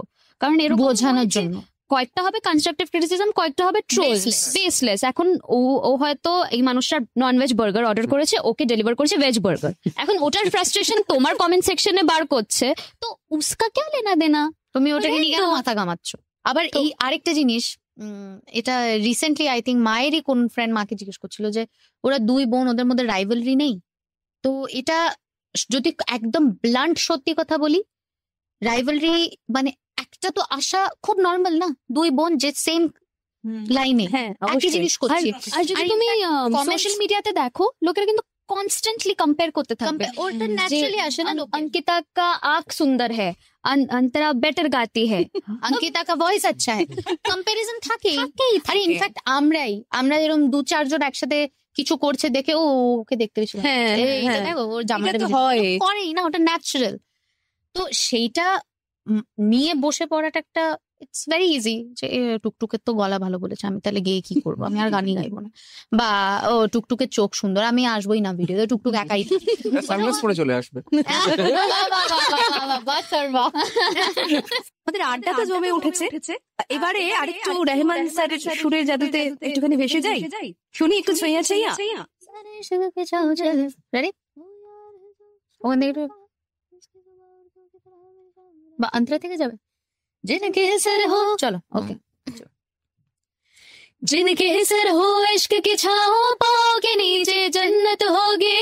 কারণ এরকম বোঝানোর হয়েছে, জন্য কয়েকটা হবে কনস্ট্রাকটিভ ক্রিটিসিজম, কয়েকটা হবে ট্রোলস, Baseless. বেসলেস। এখন ও হয়তো এই মানুষটা নন ভেজ বার্গার অর্ডার করেছে, ওকে ডেলিভার করেছে ভেজ বার্গার, এখন ওটার ফ্রাস্ট্রেশন তোমার কমেন্ট সেকশনে বার করছে, তো উসকা কে লেনা দেনা। তুমি ওটাকে নিয়ে কেন তো- মাথা ঘামাচ্ছ? আবার এই আরেকটা জিনিস, এটা রিসেন্টলি আই থিঙ্ক মায়েরই কোন ফ্রেন্ড মাকে জিজ্ঞেস করছিল যে ওরা 2 বোন, ওদের মধ্যে রাইভালরি নেই? তো এটা যদি একদম ব্লান্ট সত্যি কথা বলি, রাইভালরি মানে একটা তো আসা খুব নর্মাল না, 2 বোন যে সেম লাইনে হ্যাঁ একই অবশ্যই। জিনিস করছি, আর যদি আর তুমি comments- সোশ্যাল মিডিয়াতে দেখো, লোকেরা কিন্তু কনস্ট্যান্টলি কম্পেয়ার করতে থাকবে। ওটা যে ন্যাচারালি আসে না লোকে। अंकिता का आंख सुंदर है, अंतरा बेटर गाती है। অঙ্কিতা কা ভয়েস আচ্ছা হ্যাঁ, কম্পারিজন থাকে। থাকেই আরে থাকে। ইনফ্যাক্ট আমরা এরকম 2-4 জন একসাথে কিছু করছে দেখে ও ওকে দেখতে বেশি ভালো হ্যাঁ, লাগে। এই, হ্যাঁ। এটা দেখো, ওর জামাটা এটা তো বেশি- হয়। করেই না, ওটা ন্যাচারাল। তো সেইটা নিয়ে বসে পড়াটা একটা, ইটস ভেরি ইজি, যে টুকটুকের তো গলা ভালো বলেছে, আমি তাহলে গিয়ে কি করবো, আমি আর গানই গাইবো না, বা ও টুকটুকের চোখ সুন্দর, আমি আসবোই না ভিডিওতে, টুকটুক একাই সানগ্লাস পরে চলে আসবে। আমাদের আড্ডা তো জমে উঠেছে, এবারে আরেকটু রহমান স্যারের সুরের জাদুতে একটুখানি ভেসে যাই, শুনি একটু ছাইয়া ছাইয়া। রেডি? ওখান থেকে একটু- বা অন্তরা থেকে যাবে, जिनके सर हो, चलो ओके। जिनके सर हो इश्क की छाओ, पाओ के नीचे जन्नत होगी,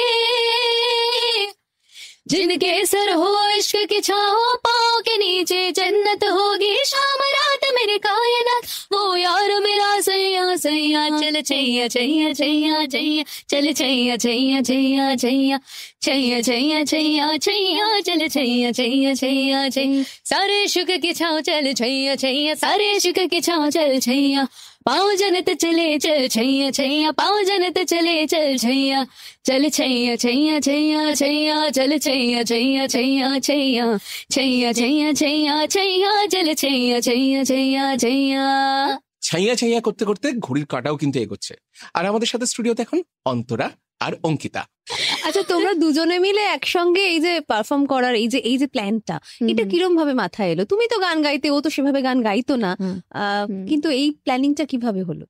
जिनके सर हो इश्क की छाओ पाँव के नीचे जन्नत होगी शाम रात मेरे कायनात वो यार मेरा सैया सैया चल छैया छैया छैया छैया चल छैया छैया छैया छैया छैया छैया छैया छैया चल छैया छैया छैया छैया सारे इश्क की छाओ चल छैया छैया सारे इश्क की छाओ चल छैया पाँव जन्नत चले चल छैया छैया पाँव जन्नत चले चल छैया चल छैया छैया छैया छैया चल छैया छैया छैया छैया छैया छैया छैया छैया चल छैया छैया छैया छैया ছাইয়া ছাইয়া করতে করতে ঘড়ির কাঁটাও কিন্তু এগোচ্ছে। আর আমাদের সাথে স্টুডিওতে এখন অন্তরা আর অঙ্কিতা। আচ্ছা, তোমরা দুজনে মিলে একসঙ্গে এই যে পারফর্ম করার এই যে প্ল্যানটা, এটা কিরম ভাবে মাথায় এলো? তুমি তো গান গাইতে, ও তো সেভাবে গান গাইতো না, কিন্তু এই প্ল্যানিংটা কিভাবে হলো?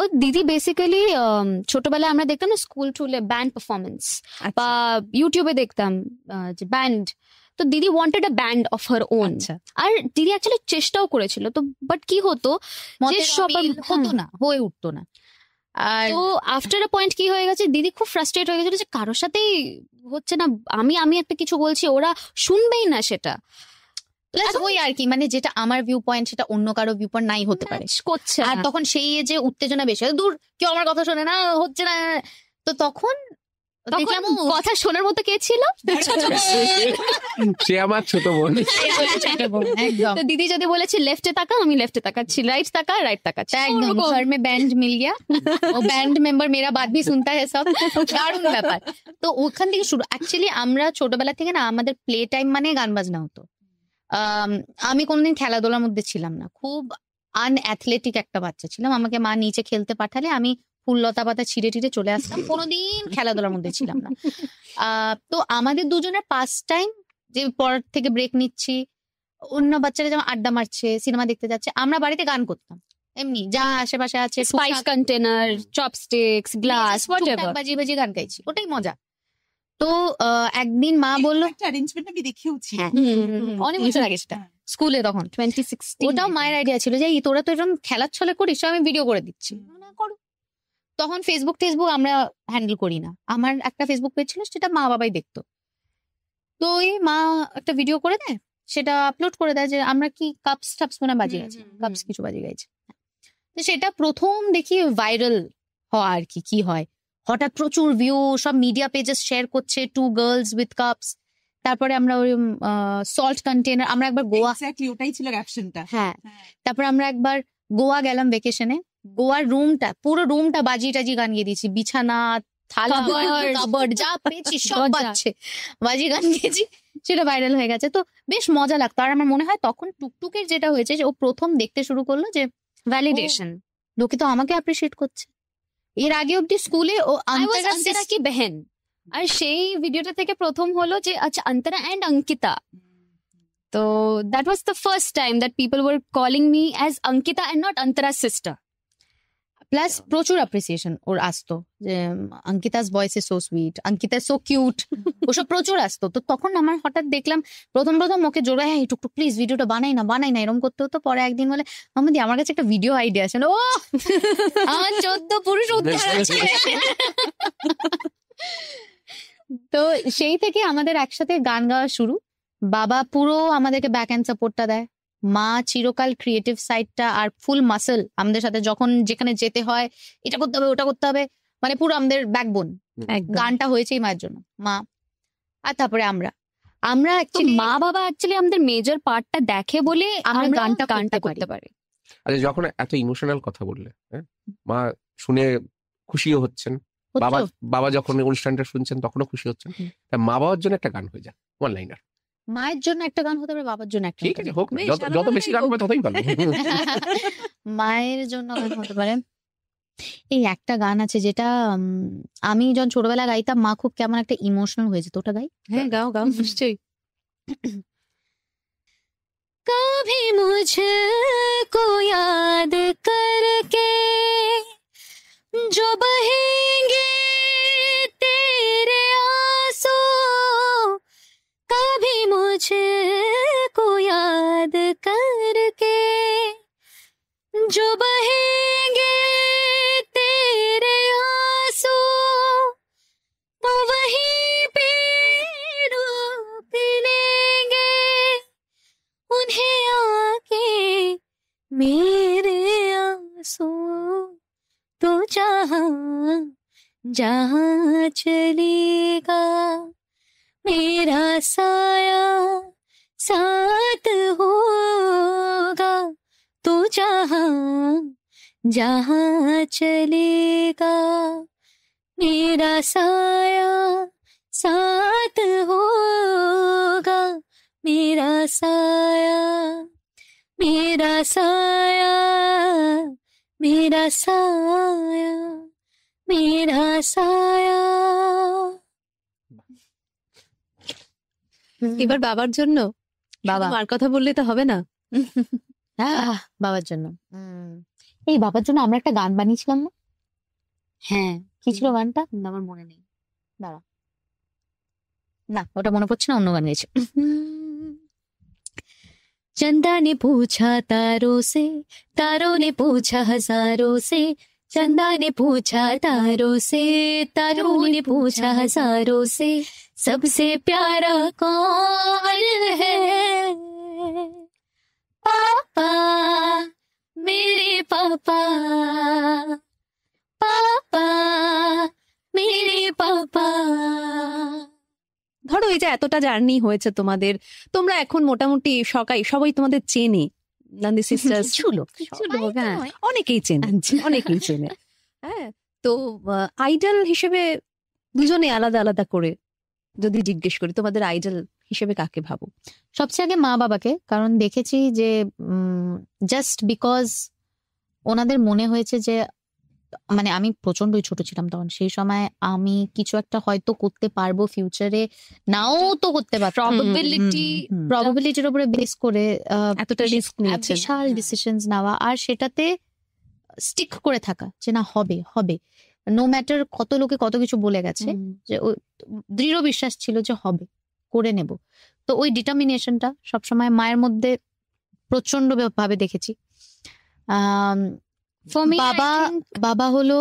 ও দিদি বেসিক্যালি ছোটবেলায় আমরা দেখতাম না স্কুল টুলে ব্যান্ড পারফরমেন্স বা ইউটিউবে দেখতাম যে ব্যান্ড, তো দিদি wanted a band of her own. আর দিদি অ্যাকচুয়ালি চেষ্টাও করেছিল, তো বাট কি হতো যে সবার হতো না, হয়ে উঠতো না। আর তো আফটার আ পয়েন্ট কি হয়ে গেছে, দিদি খুব ফ্রাস্ট্রেট হয়ে গেছিল যে কারোর সাথেই হচ্ছে না, আমি একটা কিছু বলছি ওরা শুনবেই না সেটা। ওই আর কি, মানে যেটা আমার ভিউ পয়েন্ট সেটা অন্য কারো ভিউ পয়েন্ট নাই হতে পারে করছে। আর তখন সেই যে উত্তেজনা বেশি, দূর কেউ আমার কথা শোনে না, হচ্ছে না। তো তখন দেখলাম কথা শোনার মতো কে ছিল, সে আমার ছোট বোন। তো দিদি যদি বলেছে লেফটে তাকা, আমি লেফটে তাকাচ্ছি, রাইট তাকা, রাইট তাকাচ্ছি, একদম ঘর মে ব্যান্ড মিল গিয়া, ও ব্যান্ড মেম্বার মেরা বাত ভি শুনতা হ্যায় সব, দারুণ ব্যাপার। তো ওখান থেকে শুরু। অ্যাকচুয়ালি আমরা ছোটবেলা থেকে না, আমাদের প্লে টাইম মানে গান বাজনা হতো। আমি কোনোদিন খেলাধুলার মধ্যে ছিলাম না, খুব আনঅ্যাথলেটিক একটা বাচ্চা ছিলাম। আমাকে মা নিচে খেলতে পাঠালে আমি ফুল লতা পাতা ছিঁড়ে টিড়ে চলে আসতাম, কোনোদিন খেলাধুলার মধ্যে ছিলাম না। তো আমাদের দুজনের পাস টাইম, যে পর থেকে ব্রেক নিচ্ছি, অন্য বাচ্চারা যেমন আড্ডা মারছে, সিনেমা দেখতে যাচ্ছে, আমরা বাড়িতে গান করতাম। এমনি যা আশেপাশে আছে, স্পাইস কন্টেনার, চপস্টিক্স, গ্লাস, বাজিয়ে বাজিয়ে গান গাইছি, ওটাই মজা। তো একদিন মা বললো, অ্যারেঞ্জমেন্ট আমি দেখেওছি অনেক বছর আগে, সেটা স্কুলে তখন 2016, ওটাও মায়ের আইডিয়া ছিল যে তোরা তো এরকম খেলার ছলে করিস, আমি ভিডিও করে দিচ্ছি, করো। তখন ফেসবুক আমরা হ্যান্ডেল করি না, আমার একটা ফেসবুক পেজ ছিল, সেটা মা বাবাই দেখতো। তো এই মা একটা ভিডিও করে দেয়, সেটা আপলোড করে দেয় যে আমরা কি কাপস টাপস মানে বাজিয়ে গেছে, কাপস কিছু বাজিয়ে গেছে। তো সেটা প্রথম দেখি ভাইরাল হওয়া আর কি হয়, হঠাৎ প্রচুর ভিউ, সব মিডিয়া পেজেস শেয়ার করছে, 2 গার্লস উইথ কাপস। তারপরে আমরা ওই সল্ট কন্টেনার, আমরা একবার গোয়া, ওটাই ছিল ক্যাপশনটা। হ্যাঁ, তারপরে আমরা একবার গোয়া গেলাম ভেকেশনে, গোয়ার পুরো রুমটা বাজি টাজি গান গিয়ে দিয়েছি, বিছানা, থালা, কাবার্ড, যা পেয়েছি সব বাজছে, বাজি গান গেয়েছি, সেটা ভাইরাল হয়ে গেছে। তো বেশ মজা লাগতো। আর আমার মনে হয় তখন টুকটুকের যেটা হয়েছে, যে ও প্রথম দেখতে শুরু করলো যে ভ্যালিডেশন, লোকে তো আমাকে অ্যাপ্রিসিয়েট করছে। এর আগে অব্দি স্কুলে ও অন্তরা কি বেহেন, আর সেই ভিডিওটা থেকে প্রথম হলো যে আচ্ছা অন্তরা এন্ড অঙ্কিতা। তো that was the first time that people were calling me as Ankita and not Antara's sister. Plus প্রচুর অ্যাপ্রিসিয়েশন ওর আসতো, যে Ankita's voice is so sweet, Ankita so cute, ওসব প্রচুর আসতো। তো তখন আমার হঠাৎ দেখলাম প্রথম ওকে জোরে, হ্যাঁ টুকটুক প্লিজ ভিডিওটা বানাই না এরকম করতে হতো। পরে একদিন বলে, মামাদি আমার কাছে একটা ভিডিও আইডিয়া আছে, ও আমার 14 পুরুষ উদ্ধার আছে। তো সেই থেকে আমাদের একসাথে গান গাওয়া শুরু। বাবা পুরো আমাদেরকে ব্যাক হ্যান্ড সাপোর্টটা দেয়, মা চিরকাল ক্রিয়েটিভ সাইডটা আর ফুল মাসল আমাদের সাথে, যখন যেখানে যেতে হয়, এটা করতে হবে ওটা করতে হবে, মানে পুরো আমাদের ব্যাকবোন। গানটা হয়েছেই মায়ের জন্য, মা। আর তারপরে আমরা মা বাবা অ্যাকচুয়ালি আমাদের মেজর পার্টটা দেখে বলে আমরা গানটা করতে পারি। আচ্ছা, যখন এত ইমোশনাল কথা বললে, মা শুনে খুশিও হচ্ছেন, বাবা যখন অনুষ্ঠানটা শুনছেন তখনও খুশি হচ্ছেন, মা বাবার জন্য একটা গান হয়ে যায়, ওয়ান লাইনার। মায়ের জন্য একটা গান হতে পারে, বাবার জন্য একটা, ঠিক আছে হোক, যত বেশি গান হবে ততই ভালো। মায়ের জন্য গান হতে পারে, এই একটা গান আছে যেটা আমি যখন ছোটবেলা গাইতাম, মা খুব কেমন একটা ইমোশনাল হয়ে যেত, ওটা গাই। হ্যাঁ গাও নিশ্চয়ই। कभी मुझको याद करके जो बहेंगे तेरे आंसू, कभी मुझको याद करके जो बहेंगे तेरे आंसू, तो वहीं पे मेरे आंसू तो जहाँ जहाँ चलेगा, मेरा साया साथ होगा, तो जहाँ जहाँ चलेगा, मेरा साया साथ होगा, मेरा साया, मेरा साया, मेरा साया, मेरा साया। এবার বাবার জন্য বাবা। মার কথা বললে তো হবে না। বাবার জন্য এই বাবার জন্য আমরা একটা গান বানিয়েছিলাম না? হ্যাঁ, কি ছিল গানটা? আমার মনে নেই। না, ওটা মনে পড়ছে না, অন্য গান গেছে। चंदा ने पूछा तारों से, तारों ने पूछा हजारों से, चंदा ने पूछा तारों से, तारों ने पूछा हजारों से, सबसे प्यारा कौन है? पापा, मेरे पापा, पापा, मेरे पापा। ধরো এই যে এতটা জার্নি হয়েছে তোমাদের, তোমরা এখন মোটামুটি সবাই তোমাদের চেনে, নন্দী সিস্টার্স অনেকেই চেনে, অনেকেই চেনে। হ্যাঁ, তো আইডল হিসেবে দুজনে আলাদা আলাদা করে যদি জিজ্ঞেস করি, তোমাদের আইডল হিসেবে কাকে ভাবো? সবচেয়ে আগে মা বাবাকে, কারণ দেখেছি যে জাস্ট বিকজ ওনাদের মনে হয়েছে যে, মানে আমি প্রচন্ডই ছোট ছিলাম তখন, সেই সময় আমি কিছু একটা হয়তো করতে পারবো ফিউচারে, নাও তো করতে পারবো, প্রবাবিলিটির উপরে বেস করে এতটা রিস্ক নিয়েছে, বিশাল ডিসিশনস নেওয়া, আর সেটাতে স্টিক করে থাকা যে না হবে হবে, নো ম্যাটার কত লোকে কত কিছু বলে গেছে, যে দৃঢ় বিশ্বাস ছিল যে হবে, করে নেব। তো ওই ডিটারমিনেশনটা সবসময় মায়ের মধ্যে প্রচন্ড ভাবে দেখেছি। বাবা হলো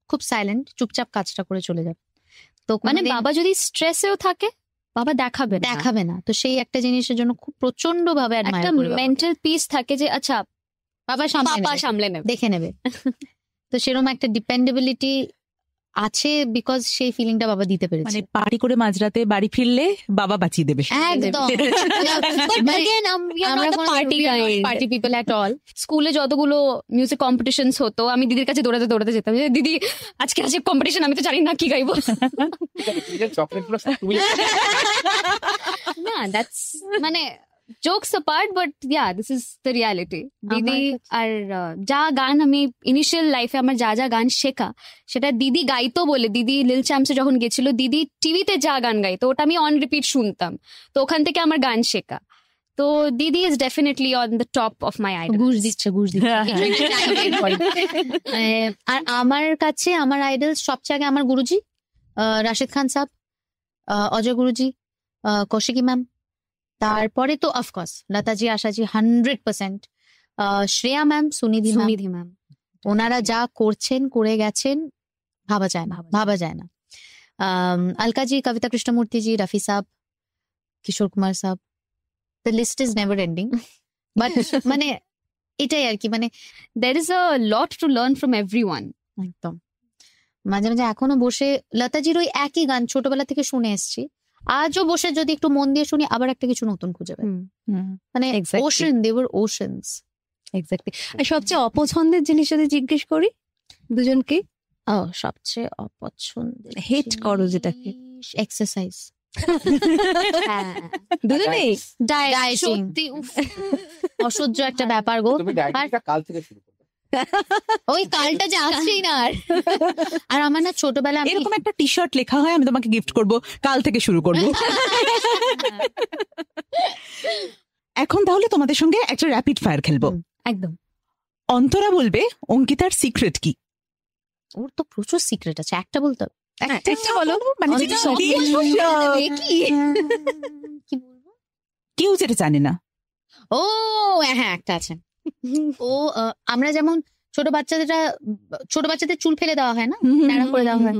খুব সাইলেন্ট, চুপচাপ কাজটা করে চলে যাবে। তো মানে বাবা যদি স্ট্রেসেও থাকে, বাবা দেখাবে না। তো সেই একটা জিনিসের জন্য খুব প্রচন্ড ভাবে একটা মেন্টাল পিস থাকে যে আচ্ছা বাবা সামলে নেবে, দেখে নেবে। তো সেরকম একটা ডিপেন্ডেবিলিটি আছে, বিকজ সেই ফিলিংটা বাবা দিতে পেরেছে। মানে পার্টি করে মাঝরাতে বাড়ি ফিরলে বাবা বাঁচিয়ে দেবে। একদম। Party people at all. স্কুলে যতগুলো মিউজিক কম্পিটিশনস হতো, আমি দিদির কাছে দৌড়াতে দৌড়াতে যেতাম, যে দিদি আজকে আছে কম্পিটিশন, আমি তো জানি না কি গাইবো। না, দ্যাটস মানে jokes apart, but yeah, this is the reality. দিদি আর যা গান আমি ইনিশিয়াল লাইফে আমার যা যা গান শেখা, সেটা দিদি গাইতো বলে, দিদি লিল চ্যাম্পসে যখন গেছিল, দিদি টিভিতে যা গান গাইতো ওটা আমি অন রিপিট শুনতাম, তো ওখান থেকে আমার গান শেখা। তো দিদি is definitely on the top of my idol. ঘুষ দিচ্ছে। আর আমার কাছে আমার আইডল সবচেয়ে আগে আমার গুরুজি, রাশিদ খান সাহেব, অজয় গুরুজি, কৌশিকী ম্যাম, তারপরে তো of course Lataji, Ashaji 100%, Shreya ma'am, Sunidhi ma'am, ওনারা যা করছেন, করে গেছেন, ভাবা যায় না। আলকাজি, কবিতা কৃষ্ণমূর্তিজি, রফি সাহেব, কিশোর কুমার সাহেব, the list is never ending. But মানে এটাই আর কি, মানে there is a lot to learn from everyone. একদম। মাঝে মাঝে এখনো বসে লতাজির ওই একই গান ছোটবেলা থেকে শুনে এসছি, আজও বসে যদি একটু মন দিয়ে শুনি, আবার একটা কিছু নতুন খুঁজে পাই। মানে ocean, they were oceans. Exactly. আর সবচেয়ে অপছন্দের জিনিস যদি জিজ্ঞেস করি দুজনকে? সবচেয়ে অপছন্দের হেট করো যেটাকে? এক্সারসাইজ। দুজনেই ডায়েটিং অসহ্য একটা ব্যাপার গো। তুমি ডায়েটিংটা কাল থেকে শুরু করো। ওই কালটা যে আসছেই না। আর আমার না ছোটবেলায় এরকম একটা টি শার্ট লেখা হয়, আমি তোমাকে গিফট করব, কাল থেকে শুরু করব। এখন তাহলে তোমাদের সঙ্গে একটা র্যাপিড ফায়ার খেলবো। একদম। অন্তরা বলবে অঙ্কিতার সিক্রেট কি? ওর তো প্রচুর সিক্রেট আছে, একটা বলতে হবে। একটা বলো, মানে কি বলবো, কেউ যেটা জানে না। ও হ্যাঁ, একটা আছে। ও আমরা যেমন ছোট বাচ্চাদের চুল ফেলে দেওয়া হয় না, ন্যাড়া করে দেওয়া হয়।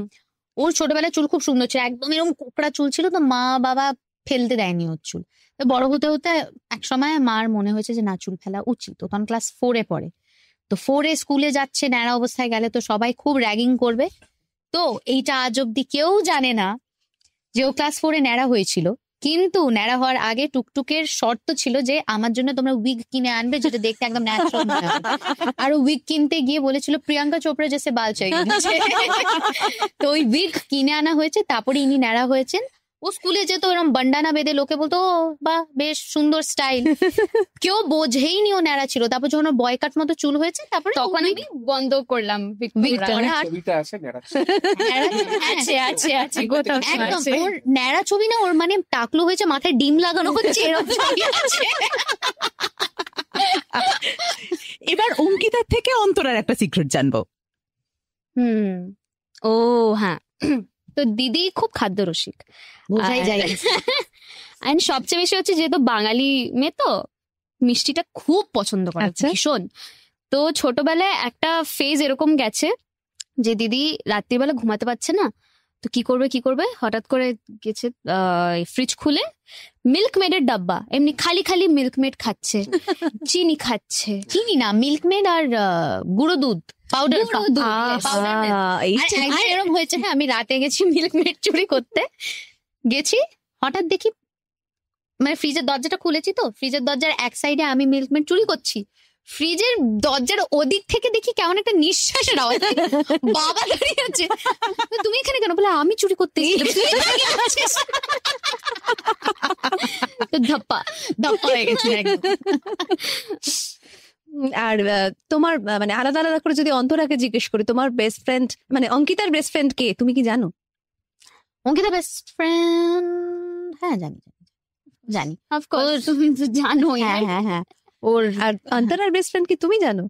ওর ছোটবেলায় চুল খুব সুন্দর ছিল, একদম এরকম কোকড়া চুল ছিল, তো মা বাবা ফেলতে দেয়নি ওর চুল। তো বড় হতে হতে এক সময় মার মনে হয়েছে যে না, চুল ফেলা উচিত। তখন ক্লাস 4-এ পড়ে, তো 4-এ স্কুলে যাচ্ছে, ন্যাড়া অবস্থায় গেলে তো সবাই খুব র্যাগিং করবে। তো এইটা আজ অব্দি কেউ জানে না যে ও ক্লাস 4-এ ন্যাড়া হয়েছিল। কিন্তু ন্যাড়া হওয়ার আগে টুকটুকের শর্ত ছিল যে আমার জন্য তোমরা উইগ কিনে আনবে, যেটা দেখতে একদম ন্যাচারাল। আর উইগ কিনতে গিয়ে বলেছিল প্রিয়াঙ্কা চোপড়া জেসে বাল চাই। তো ওই উইগ কিনে আনা হয়েছে, তারপরে ইনি ন্যাড়া হয়েছেন। ও স্কুলে যেত এরকম বান্ডানা বেঁধে, লোকে বলতো ও বাহ বেশ সুন্দর স্টাইল, কেউ বোঝেই নি ও ন্যাড়া ছিল। তারপর যখন ওর বয় কাট মতো চুল হয়েছে, তারপরে তখন আমি বন্ধ করলাম wig টা। আর ছবিটা আছে নেড়া। আছে আছে আছে কোথাও একদম আছে। ওর ন্যাড়া ছবি না, ওর মানে টাকলো হয়েছে, মাথায় ডিম লাগানো হচ্ছে, এরকম ছবি আছে। এবার অঙ্কিতার থেকে অন্তরার একটা সিক্রেট জানবো। ও হ্যাঁ, তো দিদি খুব খাদ্যরসিক, বোঝাই যায়। এন্ড সবচেয়ে বেশি হচ্ছে যেহেতু বাঙালি মেয়ে, তো মিষ্টিটা খুব পছন্দ করে, আচ্ছা। ভীষণ। তো ছোটবেলায় একটা ফেজ এরকম গেছে যে দিদি রাত্রিবেলা ঘুমাতে পারছে না, তো কি করবে, হঠাৎ করে গেছে ফ্রিজ খুলে মিল্কমেডের ডাব্বা, এমনি খালি খালি মিল্কমেড খাচ্ছে, চিনি খাচ্ছে, চিনি না, মিল্কমেড আর গুঁড়ো দুধ পাউডার। গুঁড়ো দুধ, powder milk। একবার এরকম হয়েছে, হ্যাঁ, আমি রাতে গেছি মিল্কমেড চুরি করতে, গেছি, হঠাৎ দেখি মানে ফ্রিজের দরজাটা খুলেছি, তো ফ্রিজের দরজার এক সাইডে আমি মিল্কমেড চুরি করছি, ফ্রিজের দরজার ওদিক থেকে দেখি কেমন একটা নিঃশ্বাসের আওয়াজ, বাবা দাঁড়িয়ে আছে, তুমি এখানে কেন? বলে আমি চুরি করতে এসেছিলাম। তো ধাপ্পা হয়ে গেছে একদম। আর তোমার মানে আলাদা আলাদা করে যদি অন্তরাকে জিজ্ঞেস করি, তোমার বেস্ট ফ্রেন্ড মানে অঙ্কিতার বেস্ট ফ্রেন্ড কে, তুমি কি জানো? অঙ্কিতা বেস্ট ফ্রেন্ড, হ্যাঁ জানি। অফকোর্স তুমি তো জানো। হ্যাঁ ওর। আর অন্তরার বেস্ট ফ্রেন্ড কি তুমি জানো?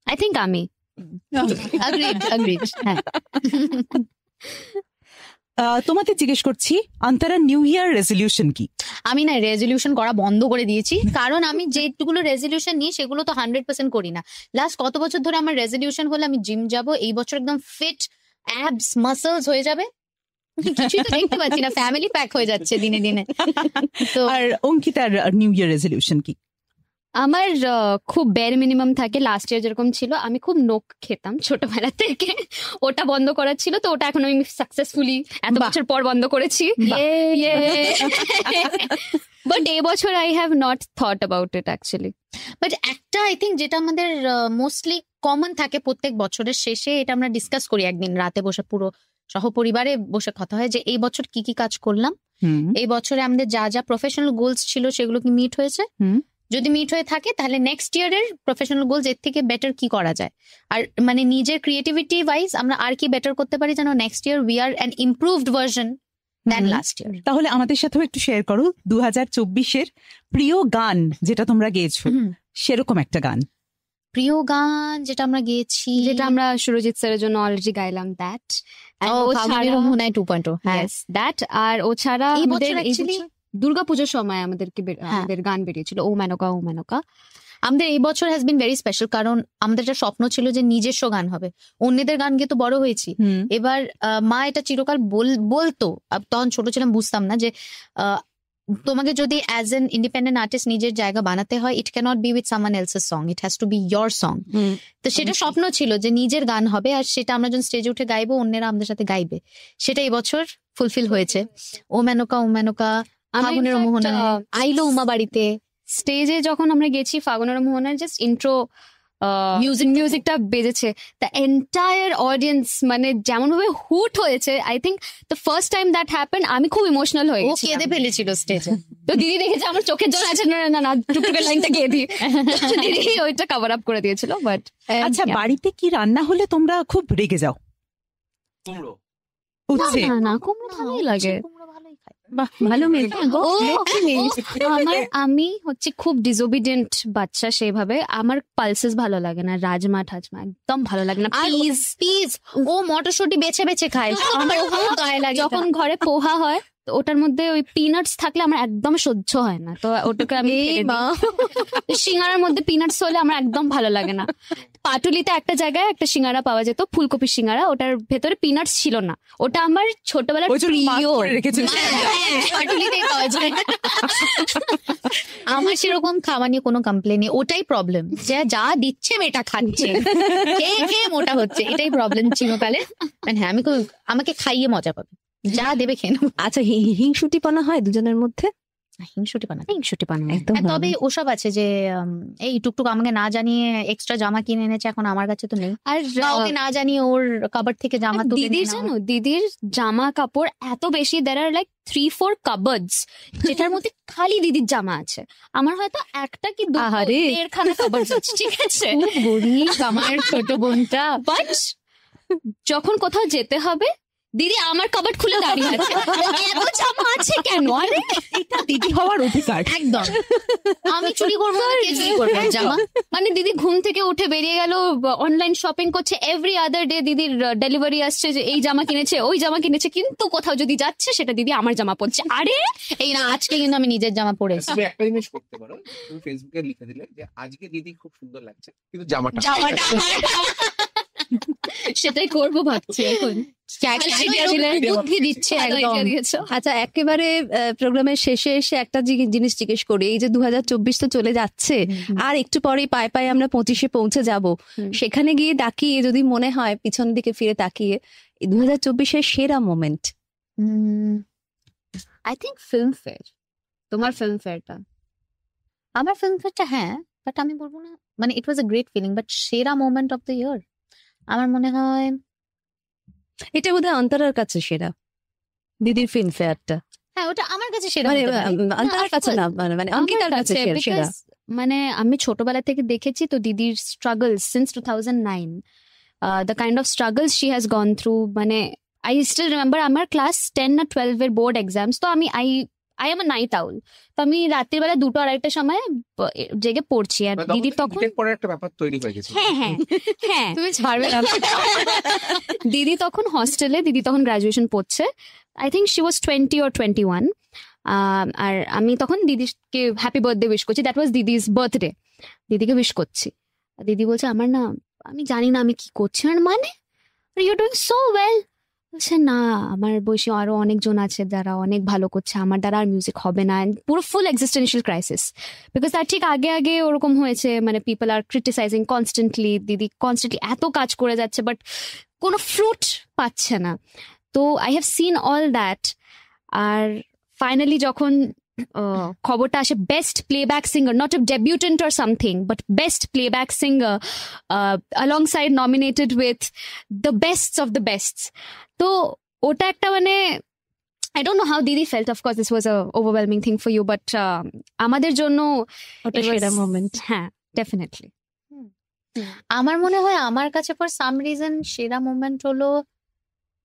আই থিঙ্ক আমি agreed, হ্যাঁ। তোমাদের জিজ্ঞেস করছি, অন্তরার নিউ ইয়ার রেজলিউশন কি? আমি না রেজলিউশন করা বন্ধ করে দিয়েছি, কারণ আমি যেগুলো রেজলিউশন নিই সেগুলো তো 100% করি না। লাস্ট কত বছর ধরে আমার রেজলিউশন হলো আমি জিম যাব, এই বছর একদম ফিট, অ্যাবস মাসলস হয়ে যাবে। কিছুই তো দেখতে পাচ্ছি না, ফ্যামিলি প্যাক হয়ে যাচ্ছে দিনে দিনে। তো আর অঙ্কিতার নিউ ইয়ার রেজলিউশন কি? আমার খুব বের মিনিমাম থাকে, লাস্ট ইয়ার যেরকম ছিল, আমি খুব নোক খেতাম ছোটবেলা থেকে, ওটা বন্ধ করার ছিল, তো ওটা এখন আমি সাকসেসফুলি এত বাহ। বছর পর বন্ধ করেছি। বাট এবছর I have not thought about it actually. But একটা আই থিঙ্ক যেটা আমাদের মোস্টলি কমন থাকে প্রত্যেক বছরের শেষে, এটা আমরা ডিসকাস করি একদিন রাতে বসে, পুরো সহপরিবারে বসে কথা হয় যে এই বছর কি কি কাজ করলাম, এই বছরে আমাদের যা যা প্রফেশনাল গোলস ছিল সেগুলো কি মিট হয়েছে, যদি মিট হয়ে থাকে তাহলে নেক্সট ইয়ারের প্রফেশনাল গোলস এর থেকে বেটার কি করা যায়, আর মানে নিজের ক্রিয়েটিভিটি ওয়াইজ আমরা আর কি বেটার করতে পারি যেন next year we are an improved version than last year. তাহলে আমাদের সাথেও একটু শেয়ার করো 2024-এর প্রিয় গান যেটা তোমরা গেয়েছো, সেরকম একটা গান। প্রিয় গান যেটা আমরা গেয়েছি, যেটা আমরা সুরজিৎ স্যারের জন্য অলরেডি গাইলাম, দ্যাট। ফাগুনের 2.0, হ্যাঁ দ্যাট। আর ও ছাড়া এই আমাদের বছর actually দুর্গাপুজোর সময় আমাদের গান বেরিয়েছিল, ও মেনকা ও মেনকা। আমাদের এই বছর হ্যাজ বিন ভেরি স্পেশাল, কারণ আমাদের একটা স্বপ্ন ছিল যে নিজস্ব গান হবে, অন্যদের গান গিয়ে তো বড় হয়েছি। এবার মা এটা চিরকাল বলতো, তখন ছোট ছিলাম বুঝতাম না যে তোমাকে যদি অ্যাজ এন ইন্ডিপেন্ডেন্ট আর্টিস্ট নিজের জায়গা বানাতে হয়, it can't be with someone else's song, it has to be your song. তো সেটা স্বপ্ন ছিল যে নিজের গান হবে, আর সেটা আমরা যখন স্টেজে উঠে গাইবো অন্যেরা আমাদের সাথে গাইবে, সেটা এই বছর ফুলফিল হয়েছে। ও মেনকা, ফাগুনের মোহনা, আইলো উমা বাড়িতে। স্টেজে যখন আমরা গেছি ফাগুনের মোহনার জাস্ট ইন্ট্রো মিউজিকটা বেজেছে, দ্য এন্টায়ার অডিয়েন্স মানে যেমন ভাবে হুট হয়েছে, I think the first time that happen, আমি খুব ইমোশনাল হয়ে ও গেছি। কেঁদে ফেলেছিল স্টেজে। তো দিদি দেখেছে আমার চোখের জল আছে, না টুকটুকের লাইনটা গিয়ে দিই, দিদি ওইটা কভার আপ করে দিয়েছিল। বাট আচ্ছা, বাড়িতে কি রান্না হলে তোমরা খুব রেগে যাও? কুমড়ো। উচ্ছে? না কুমড়ো ভালোই লাগে। বাহ, ভালো মেয়ে গো। আমি হচ্ছে খুব ডিসোবিডিয়েন্ট বাচ্চা, সেভাবে আমার পালসেস ভালো লাগে না, রাজমা ঠাজমা একদম ভালো লাগে না। পিস ও মটরশুঁটি বেছে বেছে খায়, আমার খুব গায়ে লাগে। যখন ঘরে পোহা হয় তো ওটার মধ্যে ওই পিনাটস থাকলে আমার একদম সহ্য হয় না, তো ওটাকে আমি এই ছেড়ে দিই। মা, সিঙ্গারার মধ্যে পিনাটস হলে আমার একদম ভালো লাগে না। পাটুলিতে একটা জায়গায় একটা সিঙ্গারা পাওয়া যেত, ফুলকপির সিঙ্গারা, ওটার ভেতরে পিনাটস ছিল না, ওটা আমার ছোটবেলার ওই জন্য মাস্ক প্রিয়। করে রেখেছিল। পাটুলিতেই পাওয়া যায়। আমার সেরকম খাওয়া নিয়ে কোনো কমপ্লেন নেই, ওটাই প্রবলেম, যে যা দিচ্ছে মেয়েটা খাচ্ছে, খেয়ে খেয়ে মোটা হচ্ছে, এটাই প্রবলেম চিরকালে। মানে হ্যাঁ, আমাকে খাইয়ে মজা পাবে, যা দেবে খেয়ে নেবো। আচ্ছা হিংসুটিপনা হয় দুজনের মধ্যে? হিংসুটিপানা একদম হ্যাঁ, তবে ওসব আছে যে এই টুকটুক আমাকে না জানিয়ে এক্সট্রা জামা কিনে এনেছে, এখন আমার কাছে তো নেই, আর বা ওকে না জানিয়ে ওর কাবার্ড থেকে জামা তুলে নিয়ে দিদির নাও। জানো, দিদির জামা কাপড় এত বেশি, দের আর লাইক 3-4 কাবার্ডস, যেটার মধ্যে খালি দিদির জামা আছে। আমার হয়তো একটা কি আহারে। 1.5খানা কাবার্ডস আছে, ঠিক আছে, আমার ছোট বোনটা। বাট যখন কোথাও যেতে হবে, দিদি আমার কাবার্ড খুলে দাঁড়িয়ে আছে, এত জামা আছে কেন? আরে এটা দিদি হওয়ার অধিকার। একদম, আমি চুরি করবো না, কে চুরি করবে জামা? মানে দিদি ঘুম থেকে উঠে বেরিয়ে গেল, অনলাইন শপিং করছে, এভরি আদার ডে দিদির ডেলিভারি আসছে যে এই জামা কিনেছে, ওই জামা কিনেছে, কিন্তু কোথাও যদি যাচ্ছে সেটা দিদি আমার জামা পরছে। আরে এই না, আজকে কিন্তু আমি নিজের জামা পরেছি। তুমি একটা জিনিস করতে পারো, তুমি ফেসবুকে লিখে দিলে যে আজকে দিদি খুব সুন্দর লাগছে, কিন্তু জামাটা সেটাই করবো ভাবছি এখন। বুদ্ধি দিচ্ছে একদম। আচ্ছা, একেবারে প্রোগ্রামের শেষে এসে একটা জিনিস জিজ্ঞেস করি, এই যে 2024 তো চলে যাচ্ছে, আর একটু পরেই পায়ে পায়ে আমরা 25-এ পৌঁছে যাব, সেখানে গিয়ে তাকিয়ে যদি মনে হয় পিছন দিকে ফিরে তাকিয়ে 2024-এর সেরা moment? I think film fair. তোমার ফিল্ম ফেয়ারটা, আমার ফিল্ম ফেয়ারটা, হ্যাঁ, বাট আমি বলবো না মানে ইট ওয়াজ আ গ্রেট ফিলিং, বাট সেরা মোমেন্ট অফ দ্য ইয়ার আমার মনে হয় এটা বোধহয় অন্তরার কাছে সেরা, দিদির ফিল্ম ফেয়ারটা। হ্যাঁ, ওটা আমার কাছে সেরা মানে হতে পারে। অন্তরার কাছে না, মানে অঙ্কিতার কাছে সেরা। Because মানে আমি ছোটবেলা থেকে দেখেছি তো দিদির struggle since 2009, the kind of struggles she has gone through. মানে আই স্টিল রিমেম্বার আমার ক্লাস 10 না 12 এর বোর্ড এক্সামস, তো আই এম আ নাইট আউল, তো আমি রাত্রির বেলা 2-2-2:30টার সময় জেগে পড়ছি, আর দিদির তখন পরে একটা ব্যাপার তৈরি হয়ে গেছে। হ্যাঁ হ্যাঁ হ্যাঁ তুমি ছাড়বে না। দিদি তখন হস্টেলে, দিদি তখন গ্রাজুয়েশন পড়ছে, I think she was 20 or 21, আর আমি তখন দিদিকে হ্যাপি বার্থডে উইশ করছি, দ্যাট ওয়াজ দিদিস বার্থডে, দিদিকে উইশ করছি, দিদি বলছে আমার না, আমি জানি না আমি কি করছি, আর মানে ইউ ডুইং সো ওয়েল, বলছে না আমার বয়সী আরো অনেকজন আছে যারা অনেক ভালো করছে, আমার দ্বারা আর মিউজিক হবে না, পুরো ফুল এক্সিস্টেন্সিয়াল ক্রাইসিস, বিকজ তার ঠিক আগে আগে ওরকম হয়েছে, মানে পিপল আর ক্রিটিসাইজিং কনস্ট্যান্টলি, দিদি কনস্ট্যান্টলি এত কাজ করে যাচ্ছে বাট কোনো ফ্রুট পাচ্ছে না। তো I have seen all that, আর ফাইনালি যখন খবরটা আসে best playback singer, not a debutante or something, but best playback singer alongside nominated with the bests of the bests, তো ওটা একটা মানে I don't know how Didi felt. Of course, this was a overwhelming thing for you, but আমাদের জন্য ওটা it was- সেরা moment. হ্যাঁ, definitely. আমার মনে হয় আমার কাছে ফর সাম রিজন সেরা মোমেন্ট হলো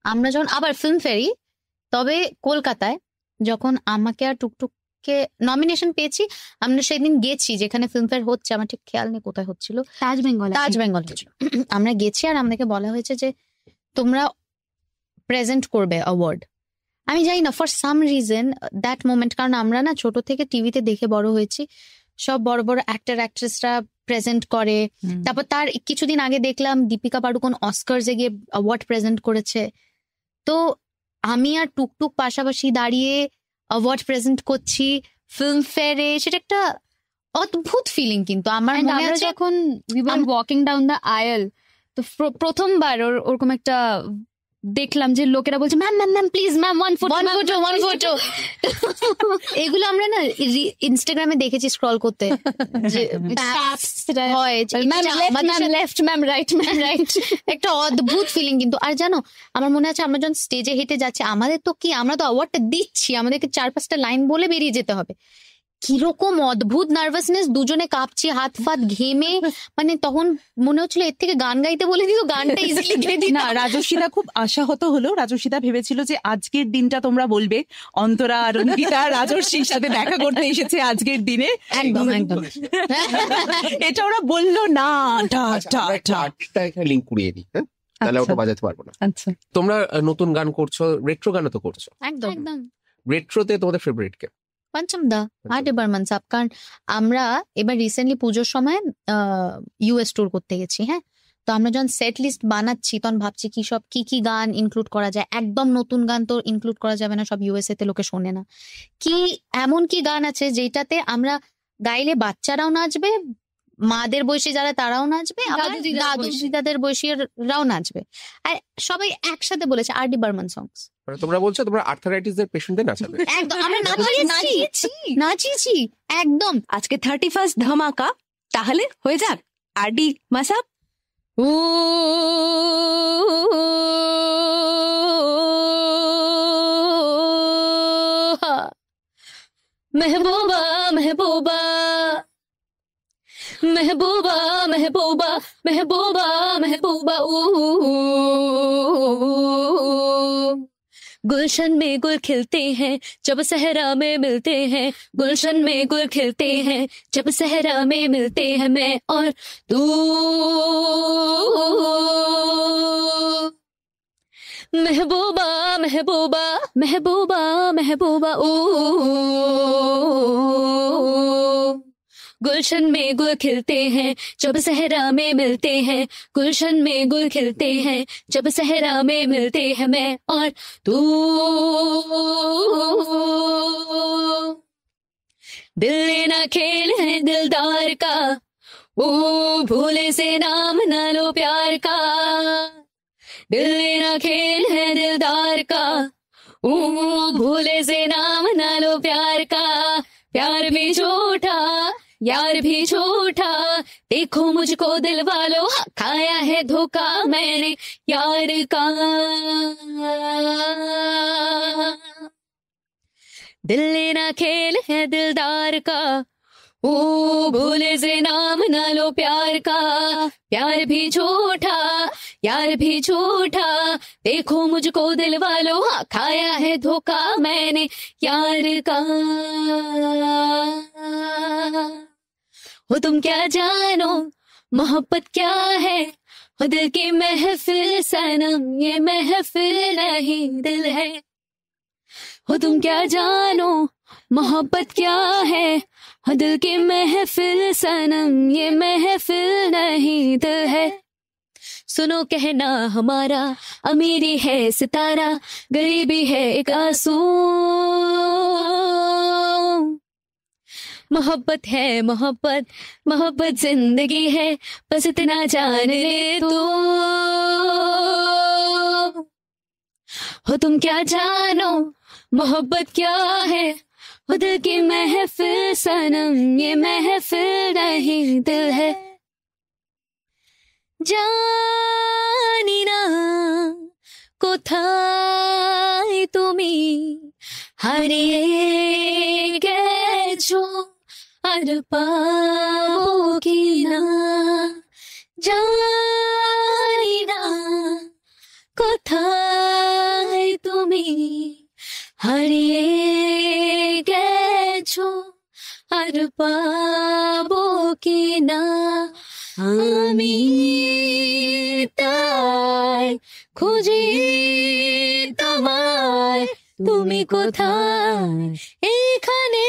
আমরা যখন আবার ফিল্ম ফেরি, তবে কলকাতায় যখন আমাকে আর টুকটুককে নমিনেশন পেয়েছি, আমরা সেদিন গেছি যেখানে ফিল্ম ফেয়ার হচ্ছে, আমার ঠিক খেয়াল নেই কোথায় হচ্ছিল, তাজ বেঙ্গল তাজ বেঙ্গল হচ্ছিল। আমরা গেছি আর আমাদেরকে বলা হয়েছে যে তোমরা প্রেজেন্ট করবে অ্যাওয়ার্ড। আমি জানি না for some reason that moment, কারণ আমরা না ছোট থেকে টিভিতে দেখে বড় হয়েছি, সব বড় বড় অ্যাক্টর অ্যাক্ট্রেসরা প্রেজেন্ট করে, তারপর তার কিছুদিন আগে দেখলাম দীপিকা পাডুকোন অস্কারসে গিয়ে অ্যাওয়ার্ড প্রেজেন্ট করেছে, তো আমি আর টুকটুক পাশাপাশি দাঁড়িয়ে অ্যাওয়ার্ড প্রেজেন্ট করছি ফিল্ম ফেয়ারে, সেটা একটা অদ্ভুত ফিলিং। কিন্তু আমার And মনে আমরা আছে যখন we were walking down the aisle, তো প্রথমবার ওরকম একটা দেখলাম যে লোকেরা বলছে ma'am ma'am ma'am please ma'am one photo one photo এগুলো আমরা না ইনস্টাগ্রামে দেখেছি স্ক্রল করতে, যে হয় যে ম্যাম এটা লেফট আমাদের ম্যাম সাথে left ma'am right ma'am right. একটা অদ্ভুত ফিলিং। কিন্তু আর জানো, আমার মনে আছে আমরা যখন স্টেজে হেঁটে যাচ্ছি, আমাদের তো কি, আমরা তো অ্যাওয়ার্ডটা দিচ্ছি, আমাদেরকে 4-5টা লাইন বলে বেরিয়ে যেতে হবে, কিরকম অদ্ভুত নার্ভাসনেস, দুজনে কাঁপছি, হাত ফাত ঘেমে, মানে তখন মনে হচ্ছিল এর থেকে গান গাইতে বলে দিত, গানটা ইজিলি গেয়ে দিই না, রাজস্বীদা খুব আশাহত হলো। রাজস্বীদা ভেবেছিল যে আজকের দিনটা তোমরা বলবে অন্তরা আর অঙ্কিতা রাজস্বীর সাথে দেখা করতে এসেছে আজকের দিনে, একদম একদম। এটা ওরা বললো না। আর্টটা এখানে লিঙ্ক করিয়ে দিই, হ্যাঁ, তাহলে ওটা বাজাতে পারবো না। আচ্ছা, তোমরা নতুন গান করছো, রেট্রো গানও তো করছো, একদম একদম রেট্রোতে তোমাদের ফেভারিট কে? পঞ্চম দা আর ডি বর্মন সাহেব। কারণ আমরা এবার রিসেন্টলি পুজোর সময় ইউএস ট্যুর করতে গেছি। হ্যাঁ, তো আমরা যখন সেট লিস্ট বানাচ্ছি তখন ভাবছি কি সব কি গান ইনক্লুড করা যায়। একদম নতুন গান তো ইনক্লুড করা যাবে না, সব ইউএসএ তে লোকে শোনে না। কি এমন কি গান আছে যেটাতে আমরা গাইলে বাচ্চারাও নাচবে, মাদের বয়সী যারা তারাও নাচবে, আবার দাদু দিদাদের বয়সীরাও নাচবে। আর সবাই একসাথে বলেছে আর ডি বর্মন সংস। মানে তোমরা বলছো তোমরা আর্থারাইটিস এর পেশেন্টদের নাচাবে? একদম আমরা নাচিয়েছি একদম। আজকে 31st ধামাকা, তাহলে হয়ে যাক আরডি মাসাব। महबूबा महबूबा महबूबा महबूबा महबूबा महबूबा गुलशन में गुल खिलते हैं जब सहरा में मिलते हैं, गुलशन में गुल खिलते हैं जब सहरा में मिलते हैं मैं और तू। महबूबा महबूबा महबूबा महबूबा गुलशन में गुल खिलते हैं जब सहरा में मिलते हैं, गुलशन में गुल खिलते हैं जब सहरा में मिलते हैं मैं और तू। दिल लेना खेल है दिलदार का, ओ भूले से नाम ना लो प्यार का। दिल लेना खेल है दिलदार का, ओ भूले से नाम ना लो प्यार का। प्यार भी झूठा यार भी झूठा, देखो मुझको दिल वालों खाया है धोखा मैंने यार का। दिल लेना खेल है दिलदार का, ओ भूले से नाम ना लो प्यार का। प्यार भी झूठा यार भी झूठा, देखो मुझको दिल वालों खाया है धोखा मैंने यार का। हो तुम क्या जानो मोहब्बत क्या है, हो दिल की महफिल सनम ये महफिल नहीं दिल है। हो तुम क्या जानो मोहब्बत क्या है, हो दिल की महफिल सनम ये महफिल नहीं दिल है। सुनो कहना हमारा अमीरी है सितारा, गरीबी है एक आंसू। मोहब्बत है मोहब्बत मोहब्बत जिंदगी है, बस इतना जान ले तू। हो तुम क्या जानो मोहब्बत क्या है, हो दिल की महफिल सनम ये महफिल नहीं दिल है। জানি না কোথায় তুমি হারিয়ে গেছো, আর পাবো কি না। জানি না কোথায় তুমি হারিয়ে গেছো, আর পাবো কি না। আমি তাই খুঁজি তোমায়, তুমি কোথায় এখানে,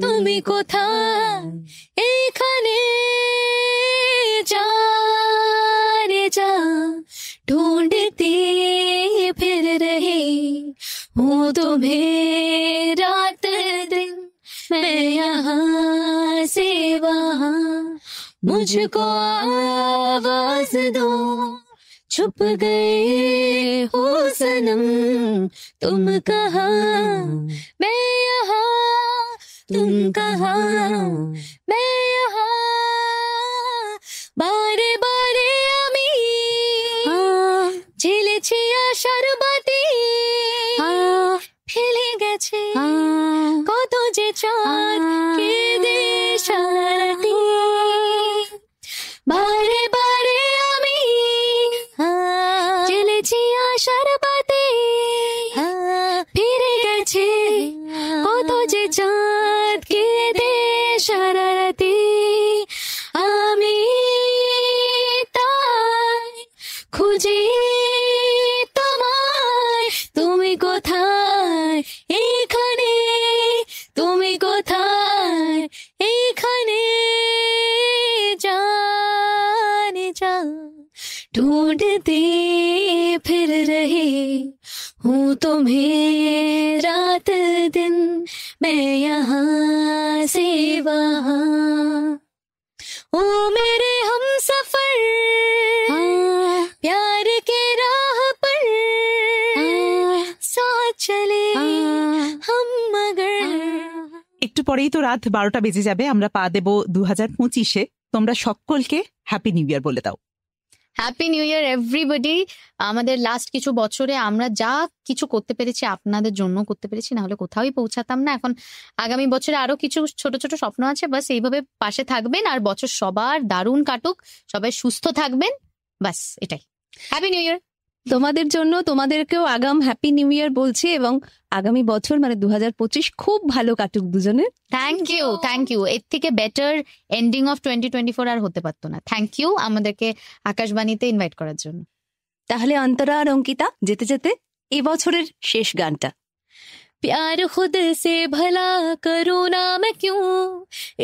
তুমি কোথায় এখানে। जाने जा ढूंढती फिर रही हूँ तुम्हें रात दिन, मैं यहाँ से वहाँ मुझको आवाज दो। छुप गए हो सनम तुम कहाँ, मैं यहाँ तुम कहाँ, मैं यहाँ। বারে বারে আমি ঝেলেছি আশার বাতি, ফেলে গেছে কত যে চাঁদ কেঁদে সারাটি। বারে বারে আমি ঝেলেছি আশার বাতি, ফিরে গেছে কত যে চাঁদ কেঁদে সারাটি। আমি তাই খুঁজি তোমায়, তুমি কোথায় ढूंढते फिर रहे हूँ तुम्हें रात दिन, मैं यहाँ से वहाँ। ओ मेरे हम सफर, प्यार के राह पर साथ चले हम मगर। একটু পরেই তো রাত 12টা বেজে যাবে, আমরা পা দেবো 2025-এ। তোমরা সকলকে হ্যাপি নিউ ইয়ার বলে দাও। Happy new year everybody. আমাদের লাস্ট কিছু বছরে আমরা যা কিছু করতে পেরেছি আপনাদের জন্য করতে পেরেছি, না হলে কোথাওই পৌঁছাতাম না। এখন আগামী বছরে আরো কিছু ছোট ছোট স্বপ্ন আছে, বাস এইভাবে পাশে থাকবেন আর বছর সবার দারুণ কাটুক, সবাই সুস্থ থাকবেন, বাস এটাই। Happy new year. তোমাদের জন্য তোমাদেরকেও আগাম হ্যাপি নিউ ইয়ার বলছি, এবং আগামী বছর মানে 2025 খুব ভালো কাটুক দুজনের। Thank you. এর থেকে বেটার এন্ডিং অফ 2024 আর হতে পারতো না। থ্যাংক ইউ আমাদেরকে আকাশবাণীতে ইনভাইট করার জন্য। তাহলে অন্তরা আর অঙ্কিতা যেতে যেতে এবছরের শেষ গানটা। प्यार खुद से भला करूँ ना मैं क्यों,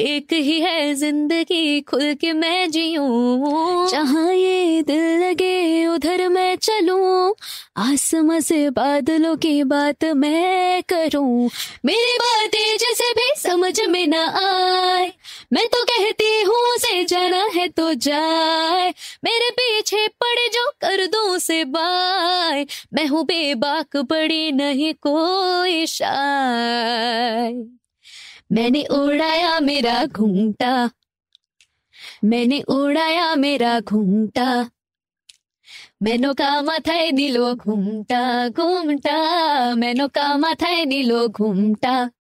एक ही है जिंदगी खुल के मैं जीऊं। जहाँ ये दिल लगे उधर मैं चलूं, आसमां से बादलों की बात मैं करूं। मेरी बातें जैसे भी समझ में ना आए, मैं तो कहती हूँ से जाना है तो जाए। मेरे पीछे पड़े जो कर दूं से बाय, मैं हूँ बेबाक बड़ी नहीं कोई शाय। मैंने उड़ाया मेरा घूंघटा, मैंने उड़ाया मेरा घूंघटा, मैनो का माथाয় দিল ঘুমটা ঘুমটা, मैनो का माथाয় দিল ঘুমটা।